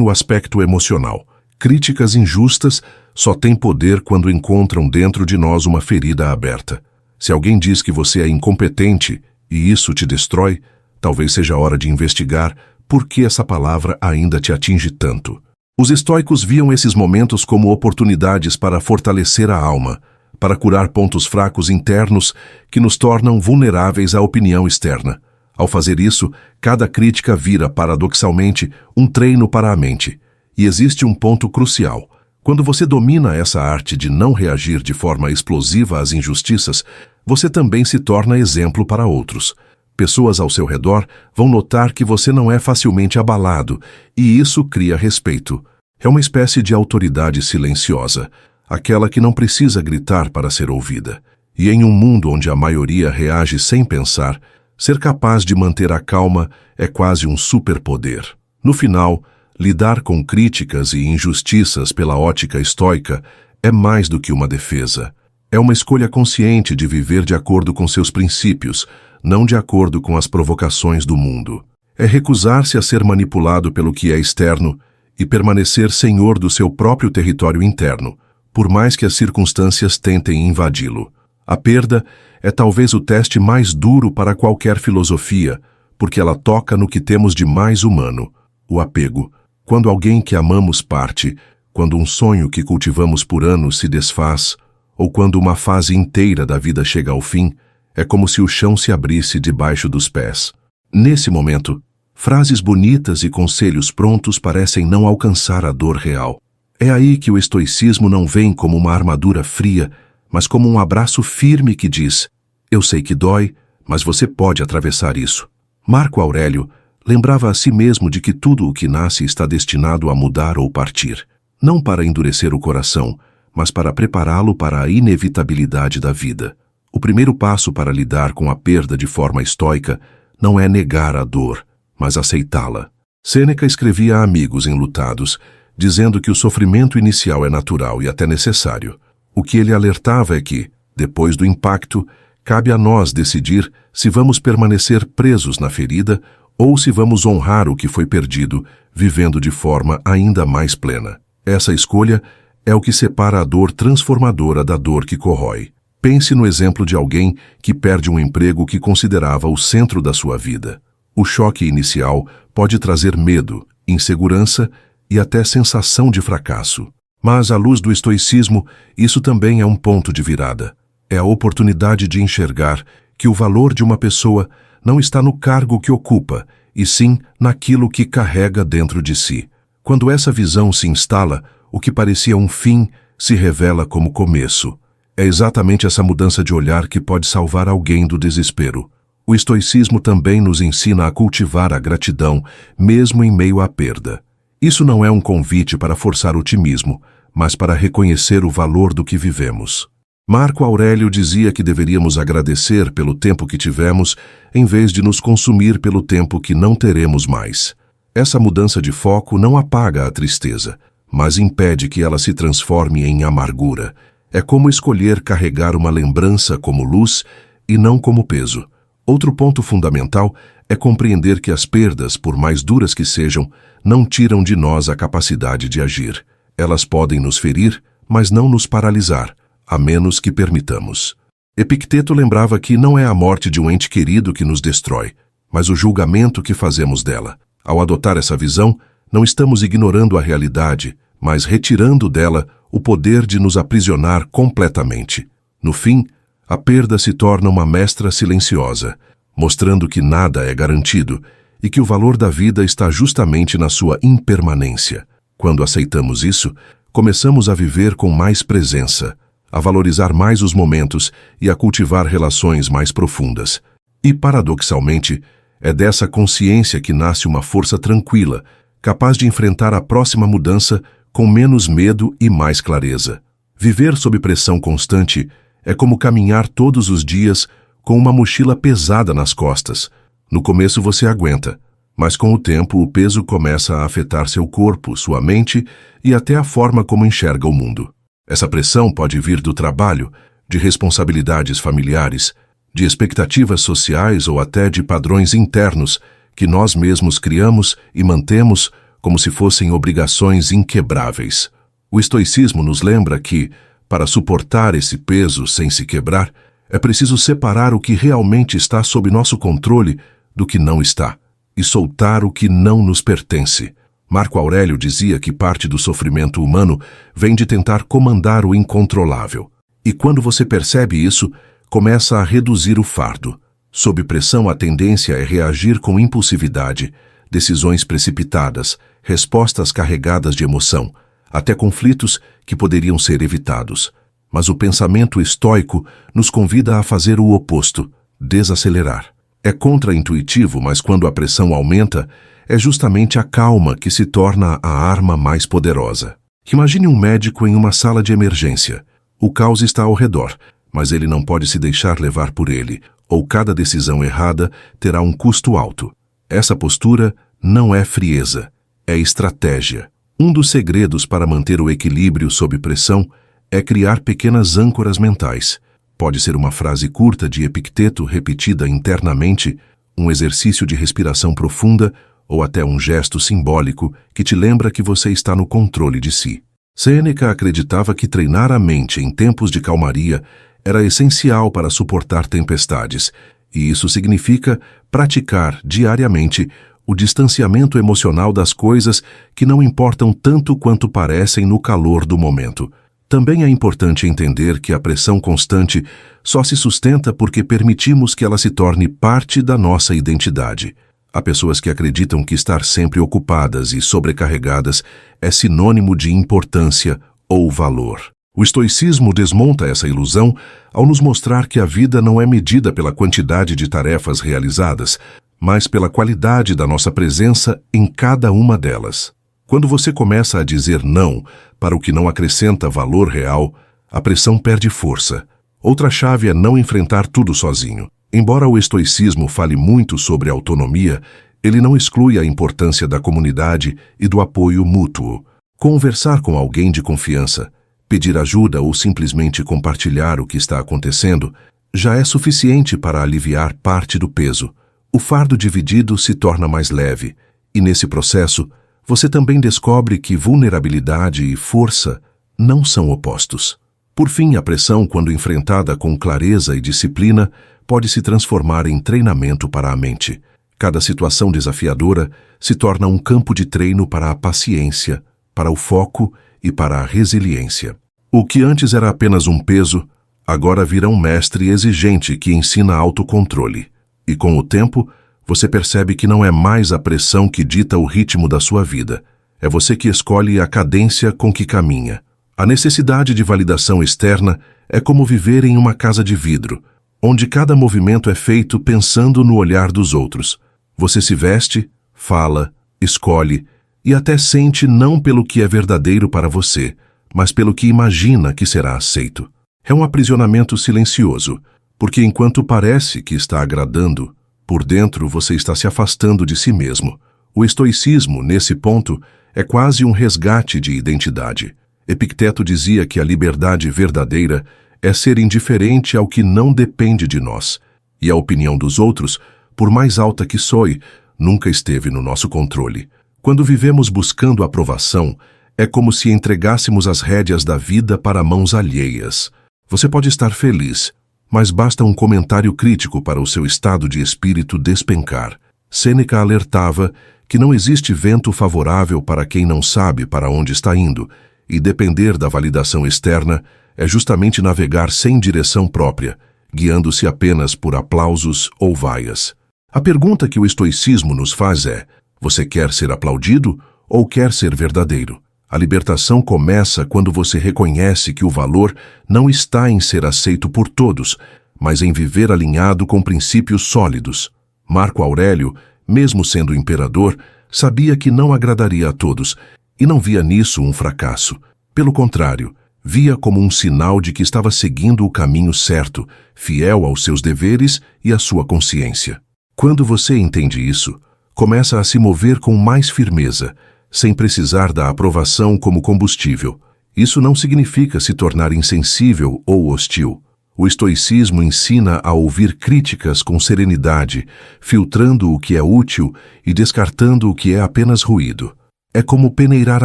o aspecto emocional. Críticas injustas só têm poder quando encontram dentro de nós uma ferida aberta. Se alguém diz que você é incompetente e isso te destrói, talvez seja a hora de investigar por que essa palavra ainda te atinge tanto. Os estoicos viam esses momentos como oportunidades para fortalecer a alma, para curar pontos fracos internos que nos tornam vulneráveis à opinião externa. Ao fazer isso, cada crítica vira, paradoxalmente, um treino para a mente. E existe um ponto crucial. Quando você domina essa arte de não reagir de forma explosiva às injustiças, você também se torna exemplo para outros. Pessoas ao seu redor vão notar que você não é facilmente abalado, e isso cria respeito. É uma espécie de autoridade silenciosa, aquela que não precisa gritar para ser ouvida. E em um mundo onde a maioria reage sem pensar, ser capaz de manter a calma é quase um superpoder. No final, lidar com críticas e injustiças pela ótica estoica é mais do que uma defesa. É uma escolha consciente de viver de acordo com seus princípios, não de acordo com as provocações do mundo. É recusar-se a ser manipulado pelo que é externo e permanecer senhor do seu próprio território interno, por mais que as circunstâncias tentem invadi-lo. A perda é talvez o teste mais duro para qualquer filosofia, porque ela toca no que temos de mais humano, o apego. Quando alguém que amamos parte, quando um sonho que cultivamos por anos se desfaz, ou quando uma fase inteira da vida chega ao fim, é como se o chão se abrisse debaixo dos pés. Nesse momento, frases bonitas e conselhos prontos parecem não alcançar a dor real. É aí que o estoicismo não vem como uma armadura fria, mas como um abraço firme que diz: eu sei que dói, mas você pode atravessar isso. Marco Aurélio lembrava a si mesmo de que tudo o que nasce está destinado a mudar ou partir, não para endurecer o coração, mas para prepará-lo para a inevitabilidade da vida. O primeiro passo para lidar com a perda de forma estoica não é negar a dor, mas aceitá-la. Sêneca escrevia a amigos enlutados, dizendo que o sofrimento inicial é natural e até necessário. O que ele alertava é que, depois do impacto, cabe a nós decidir se vamos permanecer presos na ferida ou se vamos honrar o que foi perdido, vivendo de forma ainda mais plena. Essa escolha é o que separa a dor transformadora da dor que corrói. Pense no exemplo de alguém que perde um emprego que considerava o centro da sua vida. O choque inicial pode trazer medo, insegurança e até sensação de fracasso. Mas, à luz do estoicismo, isso também é um ponto de virada. É a oportunidade de enxergar que o valor de uma pessoa não está no cargo que ocupa, e sim naquilo que carrega dentro de si. Quando essa visão se instala, o que parecia um fim se revela como começo. É exatamente essa mudança de olhar que pode salvar alguém do desespero. O estoicismo também nos ensina a cultivar a gratidão, mesmo em meio à perda. Isso não é um convite para forçar otimismo, mas para reconhecer o valor do que vivemos. Marco Aurélio dizia que deveríamos agradecer pelo tempo que tivemos, em vez de nos consumir pelo tempo que não teremos mais. Essa mudança de foco não apaga a tristeza, mas impede que ela se transforme em amargura. É como escolher carregar uma lembrança como luz e não como peso. Outro ponto fundamental é compreender que as perdas, por mais duras que sejam, não tiram de nós a capacidade de agir. Elas podem nos ferir, mas não nos paralisar, a menos que permitamos. Epicteto lembrava que não é a morte de um ente querido que nos destrói, mas o julgamento que fazemos dela. Ao adotar essa visão, não estamos ignorando a realidade, mas retirando dela o poder de nos aprisionar completamente. No fim, a perda se torna uma mestra silenciosa, mostrando que nada é garantido e que o valor da vida está justamente na sua impermanência. Quando aceitamos isso, começamos a viver com mais presença, a valorizar mais os momentos e a cultivar relações mais profundas. E, paradoxalmente, é dessa consciência que nasce uma força tranquila, capaz de enfrentar a próxima mudança com menos medo e mais clareza. Viver sob pressão constante é como caminhar todos os dias com uma mochila pesada nas costas. No começo você aguenta, Mas com o tempo, o peso começa a afetar seu corpo, sua mente e até a forma como enxerga o mundo. Essa pressão pode vir do trabalho, de responsabilidades familiares, de expectativas sociais ou até de padrões internos que nós mesmos criamos e mantemos como se fossem obrigações inquebráveis. O estoicismo nos lembra que, para suportar esse peso sem se quebrar, é preciso separar o que realmente está sob nosso controle do que não está, e soltar o que não nos pertence. Marco Aurélio dizia que parte do sofrimento humano vem de tentar comandar o incontrolável. E quando você percebe isso, começa a reduzir o fardo. Sob pressão, a tendência é reagir com impulsividade, decisões precipitadas, respostas carregadas de emoção, até conflitos que poderiam ser evitados. Mas o pensamento estoico nos convida a fazer o oposto, desacelerar. É contraintuitivo, mas quando a pressão aumenta, é justamente a calma que se torna a arma mais poderosa. Imagine um médico em uma sala de emergência. O caos está ao redor, mas ele não pode se deixar levar por ele, ou cada decisão errada terá um custo alto. Essa postura não é frieza, é estratégia. Um dos segredos para manter o equilíbrio sob pressão é criar pequenas âncoras mentais. Pode ser uma frase curta de Epicteto repetida internamente, um exercício de respiração profunda ou até um gesto simbólico que te lembra que você está no controle de si. Sêneca acreditava que treinar a mente em tempos de calmaria era essencial para suportar tempestades, e isso significa praticar diariamente o distanciamento emocional das coisas que não importam tanto quanto parecem no calor do momento. Também é importante entender que a pressão constante só se sustenta porque permitimos que ela se torne parte da nossa identidade. Há pessoas que acreditam que estar sempre ocupadas e sobrecarregadas é sinônimo de importância ou valor. O estoicismo desmonta essa ilusão ao nos mostrar que a vida não é medida pela quantidade de tarefas realizadas, mas pela qualidade da nossa presença em cada uma delas. Quando você começa a dizer não para o que não acrescenta valor real, a pressão perde força. Outra chave é não enfrentar tudo sozinho. Embora o estoicismo fale muito sobre autonomia, ele não exclui a importância da comunidade e do apoio mútuo. Conversar com alguém de confiança, pedir ajuda ou simplesmente compartilhar o que está acontecendo já é suficiente para aliviar parte do peso. O fardo dividido se torna mais leve, e nesse processo, você também descobre que vulnerabilidade e força não são opostos. Por fim, a pressão, quando enfrentada com clareza e disciplina, pode se transformar em treinamento para a mente. Cada situação desafiadora se torna um campo de treino para a paciência, para o foco e para a resiliência. O que antes era apenas um peso, agora vira um mestre exigente que ensina autocontrole. E com o tempo, você percebe que não é mais a pressão que dita o ritmo da sua vida. É você que escolhe a cadência com que caminha. A necessidade de validação externa é como viver em uma casa de vidro, onde cada movimento é feito pensando no olhar dos outros. Você se veste, fala, escolhe e até sente não pelo que é verdadeiro para você, mas pelo que imagina que será aceito. É um aprisionamento silencioso, porque enquanto parece que está agradando, por dentro você está se afastando de si mesmo. O estoicismo, nesse ponto, é quase um resgate de identidade. Epicteto dizia que a liberdade verdadeira é ser indiferente ao que não depende de nós, e a opinião dos outros, por mais alta que soe, nunca esteve no nosso controle. Quando vivemos buscando aprovação, é como se entregássemos as rédeas da vida para mãos alheias. Você pode estar feliz, mas basta um comentário crítico para o seu estado de espírito despencar. Sêneca alertava que não existe vento favorável para quem não sabe para onde está indo, e depender da validação externa é justamente navegar sem direção própria, guiando-se apenas por aplausos ou vaias. A pergunta que o estoicismo nos faz é: você quer ser aplaudido ou quer ser verdadeiro? A libertação começa quando você reconhece que o valor não está em ser aceito por todos, mas em viver alinhado com princípios sólidos. Marco Aurélio, mesmo sendo imperador, sabia que não agradaria a todos e não via nisso um fracasso. Pelo contrário, via como um sinal de que estava seguindo o caminho certo, fiel aos seus deveres e à sua consciência. Quando você entende isso, começa a se mover com mais firmeza, sem precisar da aprovação como combustível. Isso não significa se tornar insensível ou hostil. O estoicismo ensina a ouvir críticas com serenidade, filtrando o que é útil e descartando o que é apenas ruído. É como peneirar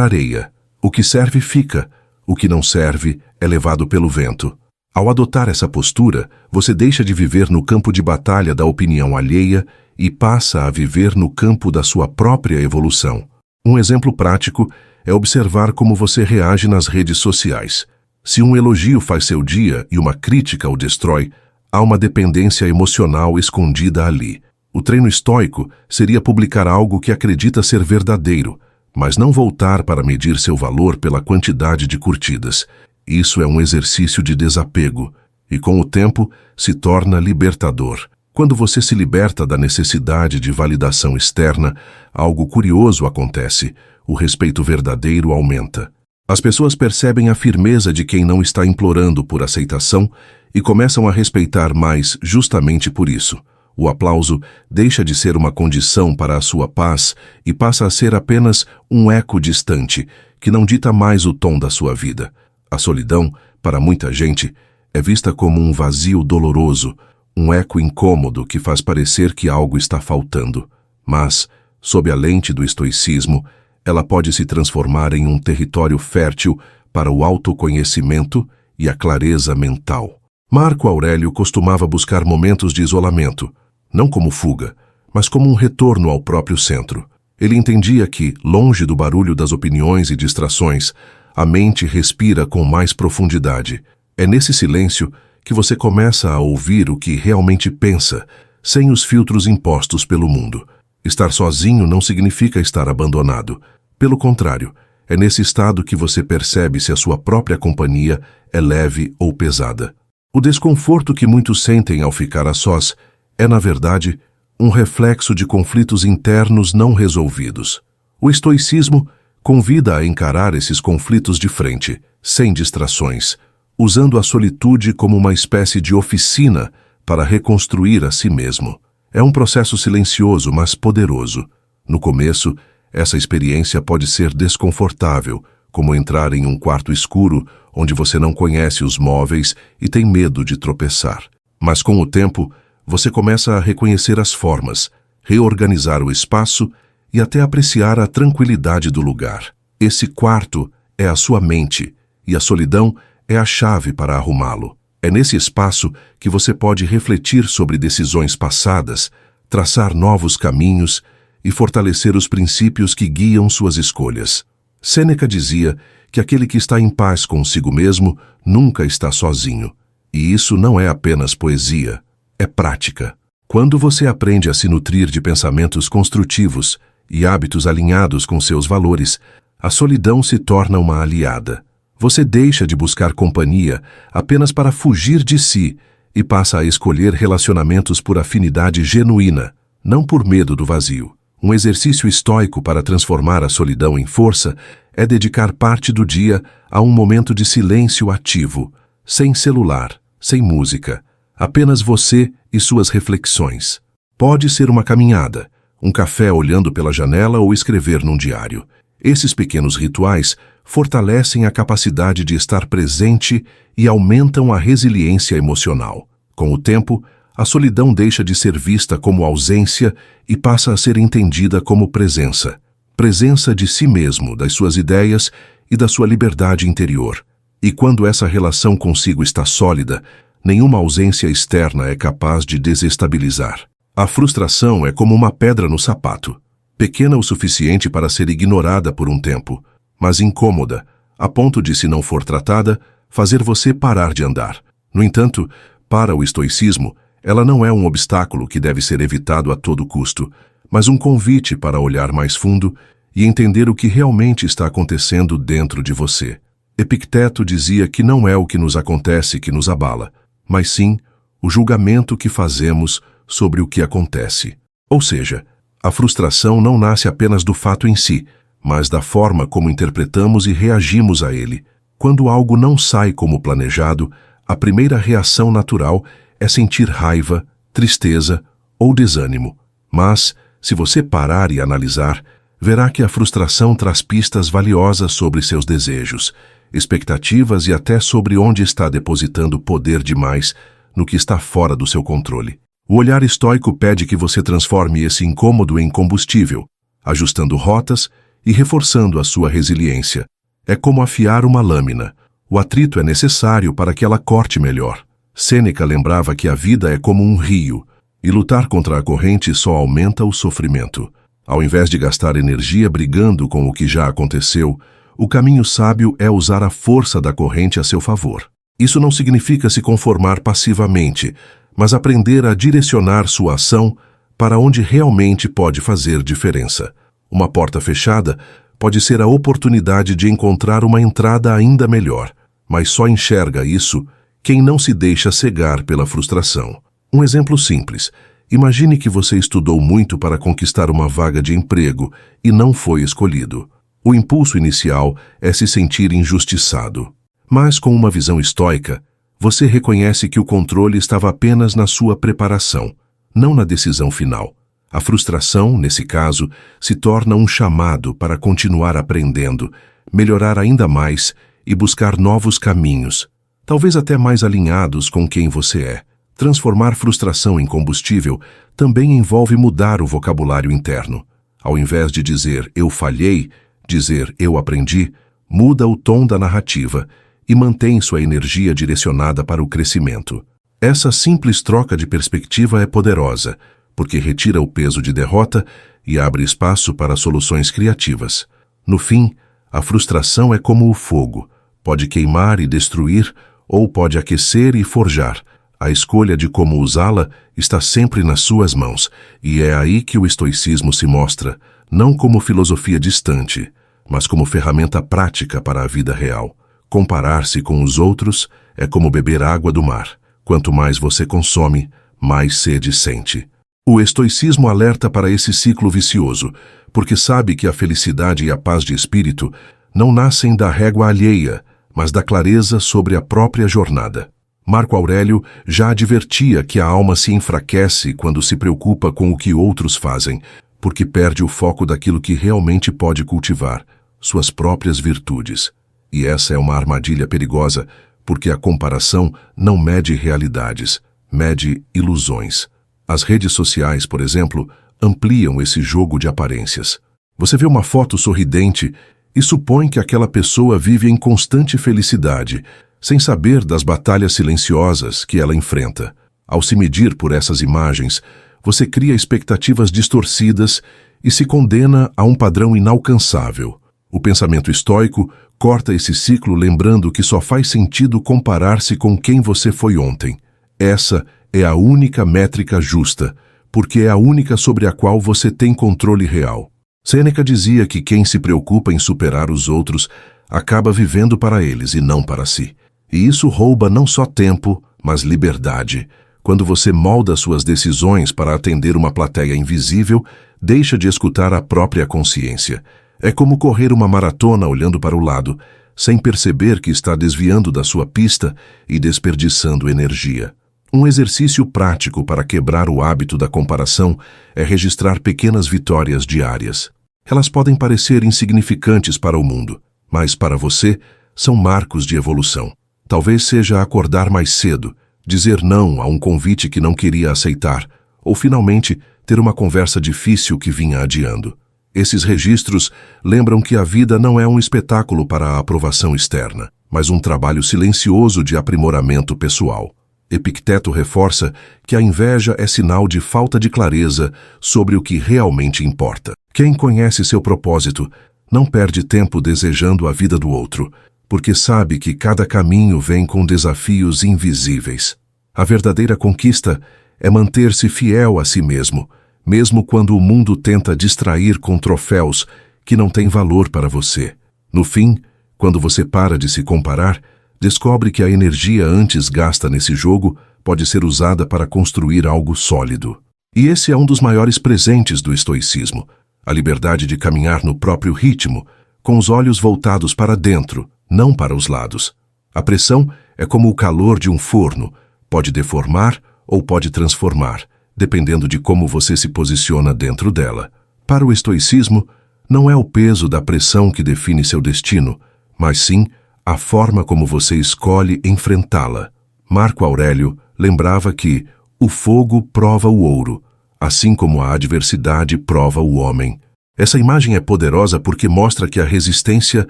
areia. O que serve fica, o que não serve é levado pelo vento. Ao adotar essa postura, você deixa de viver no campo de batalha da opinião alheia e passa a viver no campo da sua própria evolução. Um exemplo prático é observar como você reage nas redes sociais. Se um elogio faz seu dia e uma crítica o destrói, há uma dependência emocional escondida ali. O treino estoico seria publicar algo que acredita ser verdadeiro, mas não voltar para medir seu valor pela quantidade de curtidas. Isso é um exercício de desapego e, com o tempo, se torna libertador. Quando você se liberta da necessidade de validação externa, algo curioso acontece: o respeito verdadeiro aumenta. As pessoas percebem a firmeza de quem não está implorando por aceitação e começam a respeitar mais justamente por isso. O aplauso deixa de ser uma condição para a sua paz e passa a ser apenas um eco distante, que não dita mais o tom da sua vida. A solidão, para muita gente, é vista como um vazio doloroso, um eco incômodo que faz parecer que algo está faltando. Mas, sob a lente do estoicismo, ela pode se transformar em um território fértil para o autoconhecimento e a clareza mental. Marco Aurélio costumava buscar momentos de isolamento, não como fuga, mas como um retorno ao próprio centro. Ele entendia que, longe do barulho das opiniões e distrações, a mente respira com mais profundidade. É nesse silêncio que você começa a ouvir o que realmente pensa, sem os filtros impostos pelo mundo. Estar sozinho não significa estar abandonado. Pelo contrário, é nesse estado que você percebe se a sua própria companhia é leve ou pesada. O desconforto que muitos sentem ao ficar a sós é, na verdade, um reflexo de conflitos internos não resolvidos. O estoicismo convida a encarar esses conflitos de frente, sem distrações, usando a solitude como uma espécie de oficina para reconstruir a si mesmo. É um processo silencioso, mas poderoso. No começo, essa experiência pode ser desconfortável, como entrar em um quarto escuro onde você não conhece os móveis e tem medo de tropeçar. Mas com o tempo, você começa a reconhecer as formas, reorganizar o espaço e até apreciar a tranquilidade do lugar. Esse quarto é a sua mente, e a solidão é a chave para arrumá-lo. É nesse espaço que você pode refletir sobre decisões passadas, traçar novos caminhos e fortalecer os princípios que guiam suas escolhas. Sêneca dizia que aquele que está em paz consigo mesmo nunca está sozinho. E isso não é apenas poesia, é prática. Quando você aprende a se nutrir de pensamentos construtivos e hábitos alinhados com seus valores, a solidão se torna uma aliada. Você deixa de buscar companhia apenas para fugir de si e passa a escolher relacionamentos por afinidade genuína, não por medo do vazio. Um exercício estoico para transformar a solidão em força é dedicar parte do dia a um momento de silêncio ativo, sem celular, sem música, apenas você e suas reflexões. Pode ser uma caminhada, um café olhando pela janela ou escrever num diário. Esses pequenos rituais fortalecem a capacidade de estar presente e aumentam a resiliência emocional. Com o tempo, a solidão deixa de ser vista como ausência e passa a ser entendida como presença. Presença de si mesmo, das suas ideias e da sua liberdade interior. E quando essa relação consigo está sólida, nenhuma ausência externa é capaz de desestabilizar. A frustração é como uma pedra no sapato, pequena o suficiente para ser ignorada por um tempo, mas incômoda, a ponto de, se não for tratada, fazer você parar de andar. No entanto, para o estoicismo, ela não é um obstáculo que deve ser evitado a todo custo, mas um convite para olhar mais fundo e entender o que realmente está acontecendo dentro de você. Epicteto dizia que não é o que nos acontece que nos abala, mas sim o julgamento que fazemos sobre o que acontece. Ou seja, a frustração não nasce apenas do fato em si, mas da forma como interpretamos e reagimos a ele. Quando algo não sai como planejado, a primeira reação natural é sentir raiva, tristeza ou desânimo. Mas, Se você parar e analisar, verá que a frustração traz pistas valiosas sobre seus desejos, expectativas e até sobre onde está depositando poder demais no que está fora do seu controle. O olhar estoico pede que você transforme esse incômodo em combustível, ajustando rotas e reforçando a sua resiliência. É como afiar uma lâmina. O atrito é necessário para que ela corte melhor. Sêneca lembrava que a vida é como um rio, e lutar contra a corrente só aumenta o sofrimento. Ao invés de gastar energia brigando com o que já aconteceu, o caminho sábio é usar a força da corrente a seu favor. Isso não significa se conformar passivamente, mas aprender a direcionar sua ação para onde realmente pode fazer diferença. Uma porta fechada pode ser a oportunidade de encontrar uma entrada ainda melhor, mas só enxerga isso quem não se deixa cegar pela frustração. Um exemplo simples. Imagine que você estudou muito para conquistar uma vaga de emprego e não foi escolhido. O impulso inicial é se sentir injustiçado. Mas com uma visão estoica, você reconhece que o controle estava apenas na sua preparação, não na decisão final. A frustração, nesse caso, se torna um chamado para continuar aprendendo, melhorar ainda mais e buscar novos caminhos, talvez até mais alinhados com quem você é. Transformar frustração em combustível também envolve mudar o vocabulário interno. Ao invés de dizer "eu falhei", dizer "eu aprendi", muda o tom da narrativa e mantém sua energia direcionada para o crescimento. Essa simples troca de perspectiva é poderosa, porque retira o peso de derrota e abre espaço para soluções criativas. No fim, a frustração é como o fogo, pode queimar e destruir, ou pode aquecer e forjar. A escolha de como usá-la está sempre nas suas mãos, e é aí que o estoicismo se mostra, não como filosofia distante, mas como ferramenta prática para a vida real. Comparar-se com os outros é como beber água do mar. Quanto mais você consome, mais sede sente. O estoicismo alerta para esse ciclo vicioso, porque sabe que a felicidade e a paz de espírito não nascem da régua alheia, mas da clareza sobre a própria jornada. Marco Aurélio já advertia que a alma se enfraquece quando se preocupa com o que outros fazem, porque perde o foco daquilo que realmente pode cultivar, suas próprias virtudes. E essa é uma armadilha perigosa, porque a comparação não mede realidades, mede ilusões. As redes sociais, por exemplo, ampliam esse jogo de aparências. Você vê uma foto sorridente e supõe que aquela pessoa vive em constante felicidade, sem saber das batalhas silenciosas que ela enfrenta. Ao se medir por essas imagens, você cria expectativas distorcidas e se condena a um padrão inalcançável. O pensamento estoico corta esse ciclo lembrando que só faz sentido comparar-se com quem você foi ontem. Essa é a única métrica justa, porque é a única sobre a qual você tem controle real. Sêneca dizia que quem se preocupa em superar os outros acaba vivendo para eles e não para si. E isso rouba não só tempo, mas liberdade. Quando você molda suas decisões para atender uma plateia invisível, deixa de escutar a própria consciência. É como correr uma maratona olhando para o lado, sem perceber que está desviando da sua pista e desperdiçando energia. Um exercício prático para quebrar o hábito da comparação é registrar pequenas vitórias diárias. Elas podem parecer insignificantes para o mundo, mas para você são marcos de evolução. Talvez seja acordar mais cedo, dizer não a um convite que não queria aceitar, ou finalmente ter uma conversa difícil que vinha adiando. Esses registros lembram que a vida não é um espetáculo para a aprovação externa, mas um trabalho silencioso de aprimoramento pessoal. Epicteto reforça que a inveja é sinal de falta de clareza sobre o que realmente importa. Quem conhece seu propósito não perde tempo desejando a vida do outro, porque sabe que cada caminho vem com desafios invisíveis. A verdadeira conquista é manter-se fiel a si mesmo, mesmo quando o mundo tenta distrair com troféus que não têm valor para você. No fim, quando você para de se comparar, descobre que a energia antes gasta nesse jogo pode ser usada para construir algo sólido. E esse é um dos maiores presentes do estoicismo, a liberdade de caminhar no próprio ritmo, com os olhos voltados para dentro, não para os lados. A pressão é como o calor de um forno, pode deformar ou pode transformar, dependendo de como você se posiciona dentro dela. Para o estoicismo, não é o peso da pressão que define seu destino, mas sim a forma como você escolhe enfrentá-la. Marco Aurélio lembrava que o fogo prova o ouro, assim como a adversidade prova o homem. Essa imagem é poderosa porque mostra que a resistência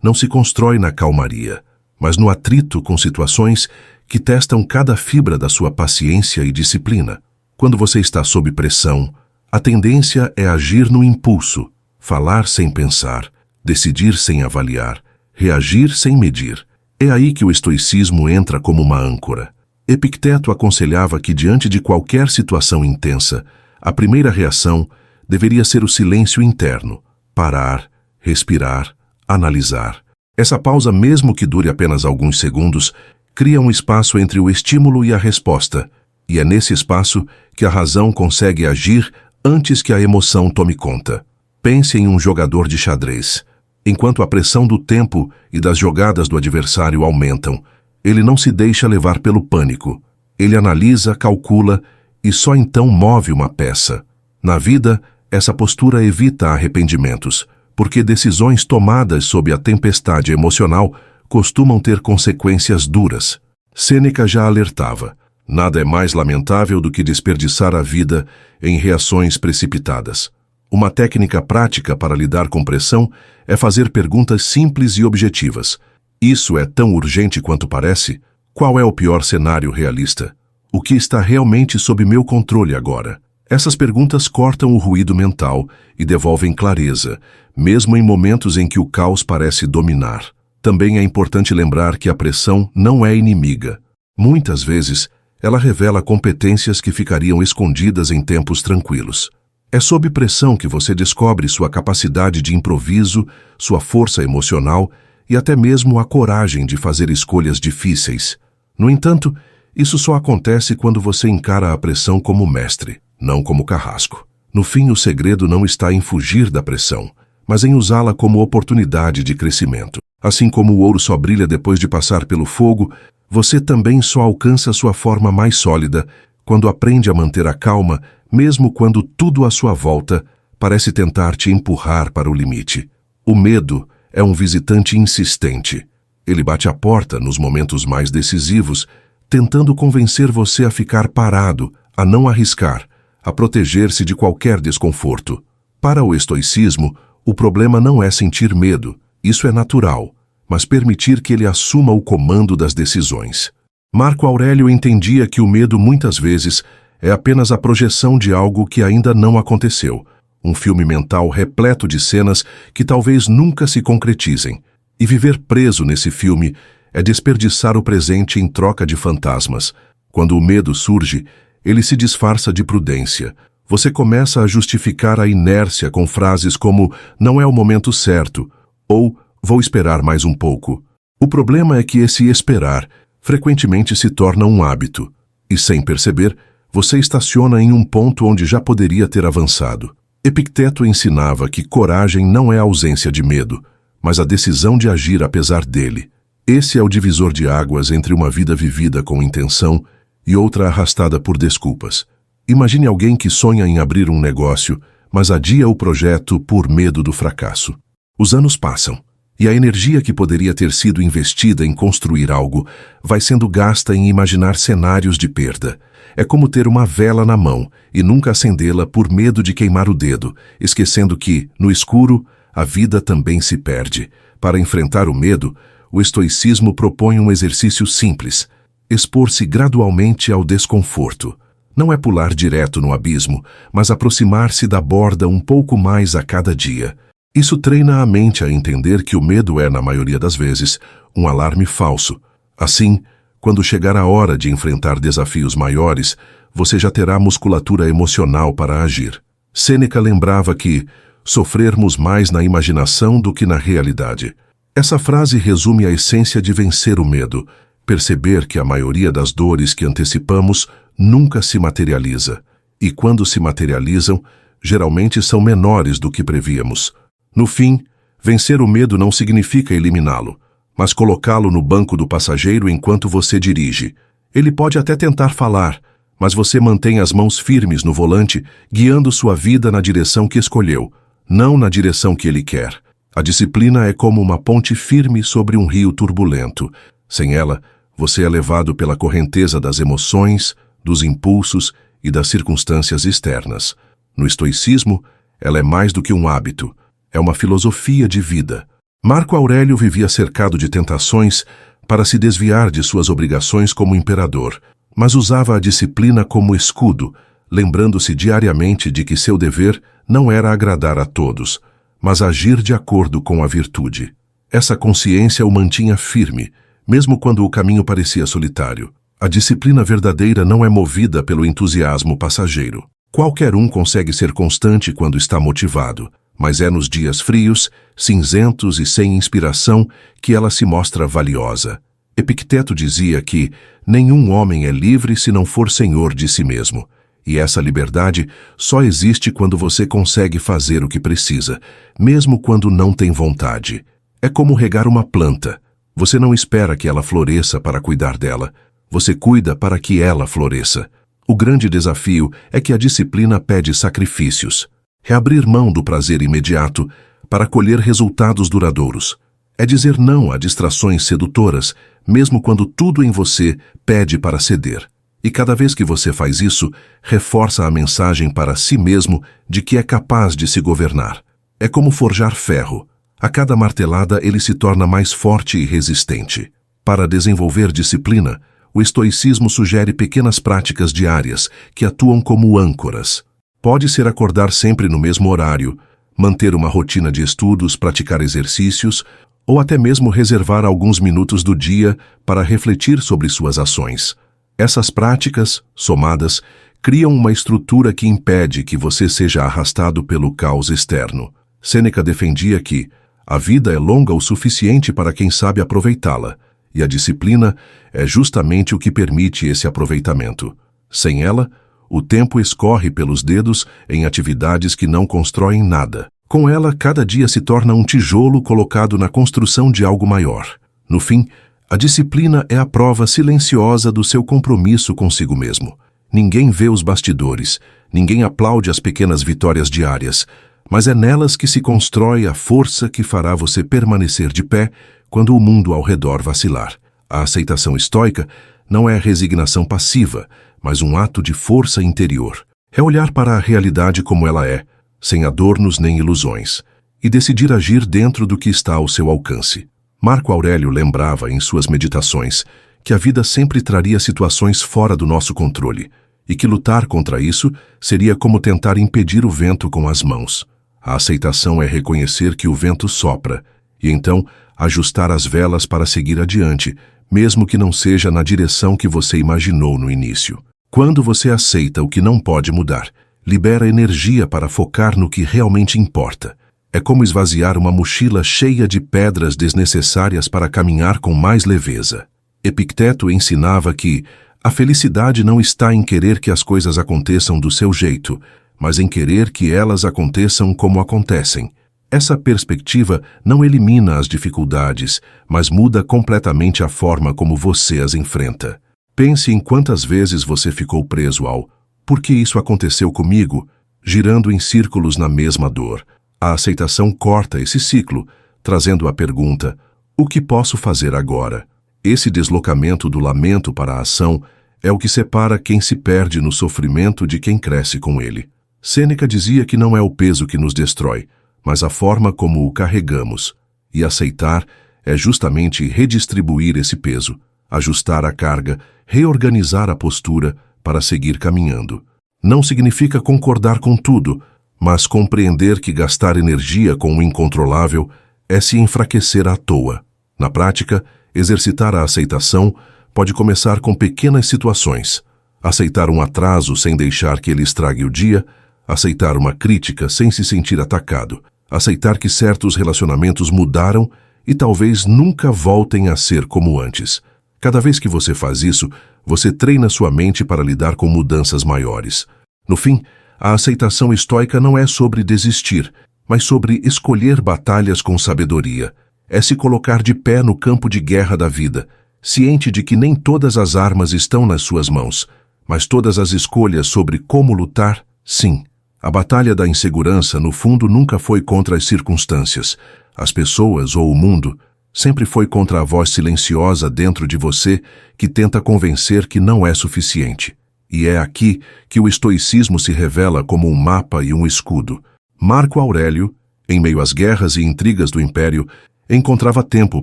não se constrói na calmaria, mas no atrito com situações que testam cada fibra da sua paciência e disciplina. Quando você está sob pressão, a tendência é agir no impulso, falar sem pensar, decidir sem avaliar, reagir sem medir. É aí que o estoicismo entra como uma âncora. Epicteto aconselhava que, diante de qualquer situação intensa, a primeira reação deveria ser o silêncio interno, parar, respirar, analisar. Essa pausa, mesmo que dure apenas alguns segundos, cria um espaço entre o estímulo e a resposta, e é nesse espaço que a razão consegue agir antes que a emoção tome conta. Pense em um jogador de xadrez. Enquanto a pressão do tempo e das jogadas do adversário aumentam, ele não se deixa levar pelo pânico. Ele analisa, calcula e só então move uma peça. Na vida, essa postura evita arrependimentos, porque decisões tomadas sob a tempestade emocional costumam ter consequências duras. Sêneca já alertava: nada é mais lamentável do que desperdiçar a vida em reações precipitadas. Uma técnica prática para lidar com pressão é fazer perguntas simples e objetivas. Isso é tão urgente quanto parece? Qual é o pior cenário realista? O que está realmente sob meu controle agora? Essas perguntas cortam o ruído mental e devolvem clareza, mesmo em momentos em que o caos parece dominar. Também é importante lembrar que a pressão não é inimiga. Muitas vezes, ela revela competências que ficariam escondidas em tempos tranquilos. É sob pressão que você descobre sua capacidade de improviso, sua força emocional e até mesmo a coragem de fazer escolhas difíceis. No entanto, isso só acontece quando você encara a pressão como mestre, não como carrasco. No fim, o segredo não está em fugir da pressão, mas em usá-la como oportunidade de crescimento. Assim como o ouro só brilha depois de passar pelo fogo, você também só alcança sua forma mais sólida quando aprende a manter a calma, mesmo quando tudo à sua volta parece tentar te empurrar para o limite. O medo é um visitante insistente. Ele bate à porta nos momentos mais decisivos, tentando convencer você a ficar parado, a não arriscar, a proteger-se de qualquer desconforto. Para o estoicismo, o problema não é sentir medo, isso é natural, mas permitir que ele assuma o comando das decisões. Marco Aurélio entendia que o medo muitas vezes é apenas a projeção de algo que ainda não aconteceu, um filme mental repleto de cenas que talvez nunca se concretizem. E viver preso nesse filme é desperdiçar o presente em troca de fantasmas. Quando o medo surge, ele se disfarça de prudência. Você começa a justificar a inércia com frases como "não é o momento certo" ou "vou esperar mais um pouco". O problema é que esse esperar frequentemente se torna um hábito, e sem perceber, você estaciona em um ponto onde já poderia ter avançado. Epicteto ensinava que coragem não é a ausência de medo, mas a decisão de agir apesar dele. Esse é o divisor de águas entre uma vida vivida com intenção e outra arrastada por desculpas. Imagine alguém que sonha em abrir um negócio, mas adia o projeto por medo do fracasso. Os anos passam, e a energia que poderia ter sido investida em construir algo vai sendo gasta em imaginar cenários de perda. É como ter uma vela na mão e nunca acendê-la por medo de queimar o dedo, esquecendo que, no escuro, a vida também se perde. Para enfrentar o medo, o estoicismo propõe um exercício simples: expor-se gradualmente ao desconforto. Não é pular direto no abismo, mas aproximar-se da borda um pouco mais a cada dia. Isso treina a mente a entender que o medo é, na maioria das vezes, um alarme falso. Assim, quando chegar a hora de enfrentar desafios maiores, você já terá musculatura emocional para agir. Sêneca lembrava que sofrermos mais na imaginação do que na realidade. Essa frase resume a essência de vencer o medo: perceber que a maioria das dores que antecipamos nunca se materializa, e quando se materializam, geralmente são menores do que prevíamos. No fim, vencer o medo não significa eliminá-lo, mas colocá-lo no banco do passageiro enquanto você dirige. Ele pode até tentar falar, mas você mantém as mãos firmes no volante, guiando sua vida na direção que escolheu, não na direção que ele quer. A disciplina é como uma ponte firme sobre um rio turbulento. Sem ela, você é levado pela correnteza das emoções, dos impulsos e das circunstâncias externas. No estoicismo, ela é mais do que um hábito, é uma filosofia de vida. Marco Aurélio vivia cercado de tentações para se desviar de suas obrigações como imperador, mas usava a disciplina como escudo, lembrando-se diariamente de que seu dever não era agradar a todos, mas agir de acordo com a virtude. Essa consciência o mantinha firme, mesmo quando o caminho parecia solitário. A disciplina verdadeira não é movida pelo entusiasmo passageiro. Qualquer um consegue ser constante quando está motivado, mas é nos dias frios, cinzentos e sem inspiração que ela se mostra valiosa. Epicteto dizia que nenhum homem é livre se não for senhor de si mesmo. E essa liberdade só existe quando você consegue fazer o que precisa, mesmo quando não tem vontade. É como regar uma planta. Você não espera que ela floresça para cuidar dela. Você cuida para que ela floresça. O grande desafio é que a disciplina pede sacrifícios. É abrir mão do prazer imediato para colher resultados duradouros. É dizer não a distrações sedutoras, mesmo quando tudo em você pede para ceder. E cada vez que você faz isso, reforça a mensagem para si mesmo de que é capaz de se governar. É como forjar ferro. A cada martelada ele se torna mais forte e resistente. Para desenvolver disciplina, o estoicismo sugere pequenas práticas diárias que atuam como âncoras. Pode ser acordar sempre no mesmo horário, manter uma rotina de estudos, praticar exercícios, ou até mesmo reservar alguns minutos do dia para refletir sobre suas ações. Essas práticas, somadas, criam uma estrutura que impede que você seja arrastado pelo caos externo. Sêneca defendia que a vida é longa o suficiente para quem sabe aproveitá-la, e a disciplina é justamente o que permite esse aproveitamento. Sem ela, o tempo escorre pelos dedos em atividades que não constroem nada. Com ela, cada dia se torna um tijolo colocado na construção de algo maior. No fim, a disciplina é a prova silenciosa do seu compromisso consigo mesmo. Ninguém vê os bastidores, ninguém aplaude as pequenas vitórias diárias, mas é nelas que se constrói a força que fará você permanecer de pé quando o mundo ao redor vacilar. A aceitação estoica não é resignação passiva, mas um ato de força interior. É olhar para a realidade como ela é, sem adornos nem ilusões, e decidir agir dentro do que está ao seu alcance. Marco Aurélio lembrava em suas meditações que a vida sempre traria situações fora do nosso controle e que lutar contra isso seria como tentar impedir o vento com as mãos. A aceitação é reconhecer que o vento sopra e então ajustar as velas para seguir adiante, mesmo que não seja na direção que você imaginou no início. Quando você aceita o que não pode mudar, libera energia para focar no que realmente importa. É como esvaziar uma mochila cheia de pedras desnecessárias para caminhar com mais leveza. Epicteto ensinava que a felicidade não está em querer que as coisas aconteçam do seu jeito, mas em querer que elas aconteçam como acontecem. Essa perspectiva não elimina as dificuldades, mas muda completamente a forma como você as enfrenta. Pense em quantas vezes você ficou preso ao "por que isso aconteceu comigo?", girando em círculos na mesma dor. A aceitação corta esse ciclo, trazendo a pergunta: o que posso fazer agora? Esse deslocamento do lamento para a ação é o que separa quem se perde no sofrimento de quem cresce com ele. Sêneca dizia que não é o peso que nos destrói, mas a forma como o carregamos. E aceitar é justamente redistribuir esse peso, ajustar a carga, reorganizar a postura para seguir caminhando. Não significa concordar com tudo, mas compreender que gastar energia com o incontrolável é se enfraquecer à toa. Na prática, exercitar a aceitação pode começar com pequenas situações. Aceitar um atraso sem deixar que ele estrague o dia, aceitar uma crítica sem se sentir atacado, aceitar que certos relacionamentos mudaram e talvez nunca voltem a ser como antes. Cada vez que você faz isso, você treina sua mente para lidar com mudanças maiores. No fim, a aceitação estoica não é sobre desistir, mas sobre escolher batalhas com sabedoria. É se colocar de pé no campo de guerra da vida, ciente de que nem todas as armas estão nas suas mãos, Mas todas as escolhas sobre como lutar, sim. A batalha da insegurança, no fundo, nunca foi contra as circunstâncias, as pessoas ou o mundo. Sempre foi contra a voz silenciosa dentro de você que tenta convencer que não é suficiente. E é aqui que o estoicismo se revela como um mapa e um escudo. Marco Aurélio, em meio às guerras e intrigas do Império, encontrava tempo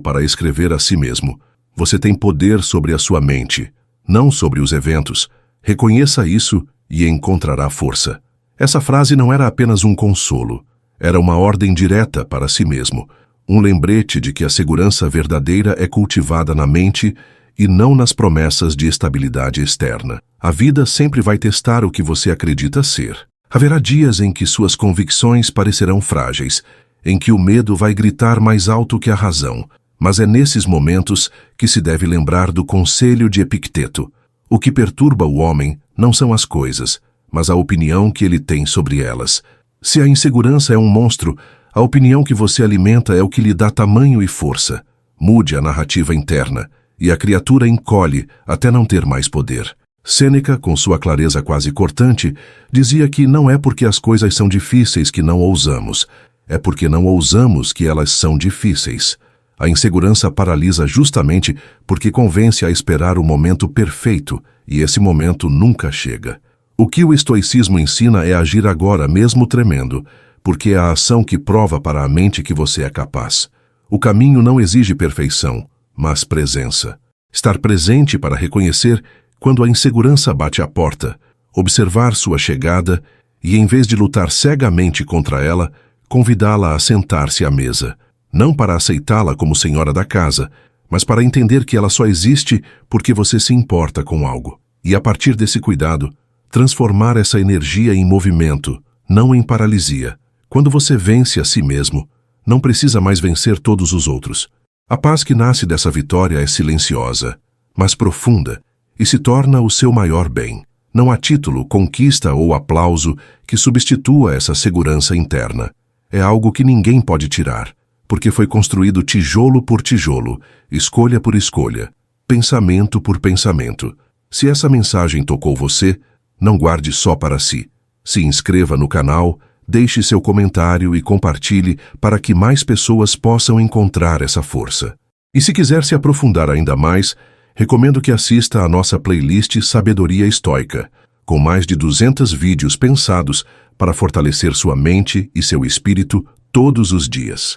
para escrever a si mesmo: você tem poder sobre a sua mente, não sobre os eventos. Reconheça isso e encontrará força. Essa frase não era apenas um consolo, era uma ordem direta para si mesmo, um lembrete de que a segurança verdadeira é cultivada na mente e não nas promessas de estabilidade externa. A vida sempre vai testar o que você acredita ser. Haverá dias em que suas convicções parecerão frágeis, em que o medo vai gritar mais alto que a razão, mas é nesses momentos que se deve lembrar do conselho de Epicteto. O que perturba o homem não são as coisas, mas a opinião que ele tem sobre elas. Se a insegurança é um monstro, a opinião que você alimenta é o que lhe dá tamanho e força. Mude a narrativa interna, e a criatura encolhe até não ter mais poder. Sêneca, com sua clareza quase cortante, dizia que não é porque as coisas são difíceis que não ousamos, é porque não ousamos que elas são difíceis. A insegurança paralisa justamente porque convence a esperar o momento perfeito, e esse momento nunca chega. O que o estoicismo ensina é agir agora, mesmo tremendo, porque é a ação que prova para a mente que você é capaz. O caminho não exige perfeição, mas presença. Estar presente para reconhecer quando a insegurança bate à porta, observar sua chegada e, em vez de lutar cegamente contra ela, convidá-la a sentar-se à mesa, não para aceitá-la como senhora da casa, mas para entender que ela só existe porque você se importa com algo. E a partir desse cuidado, transformar essa energia em movimento, não em paralisia. Quando você vence a si mesmo, não precisa mais vencer todos os outros. A paz que nasce dessa vitória é silenciosa, mas profunda, e se torna o seu maior bem. Não há título, conquista ou aplauso que substitua essa segurança interna. É algo que ninguém pode tirar, porque foi construído tijolo por tijolo, escolha por escolha, pensamento por pensamento. Se essa mensagem tocou você, não guarde só para si. Se inscreva no canal, deixe seu comentário e compartilhe para que mais pessoas possam encontrar essa força. E se quiser se aprofundar ainda mais, recomendo que assista à nossa playlist Sabedoria Estoica, com mais de 200 vídeos pensados para fortalecer sua mente e seu espírito todos os dias.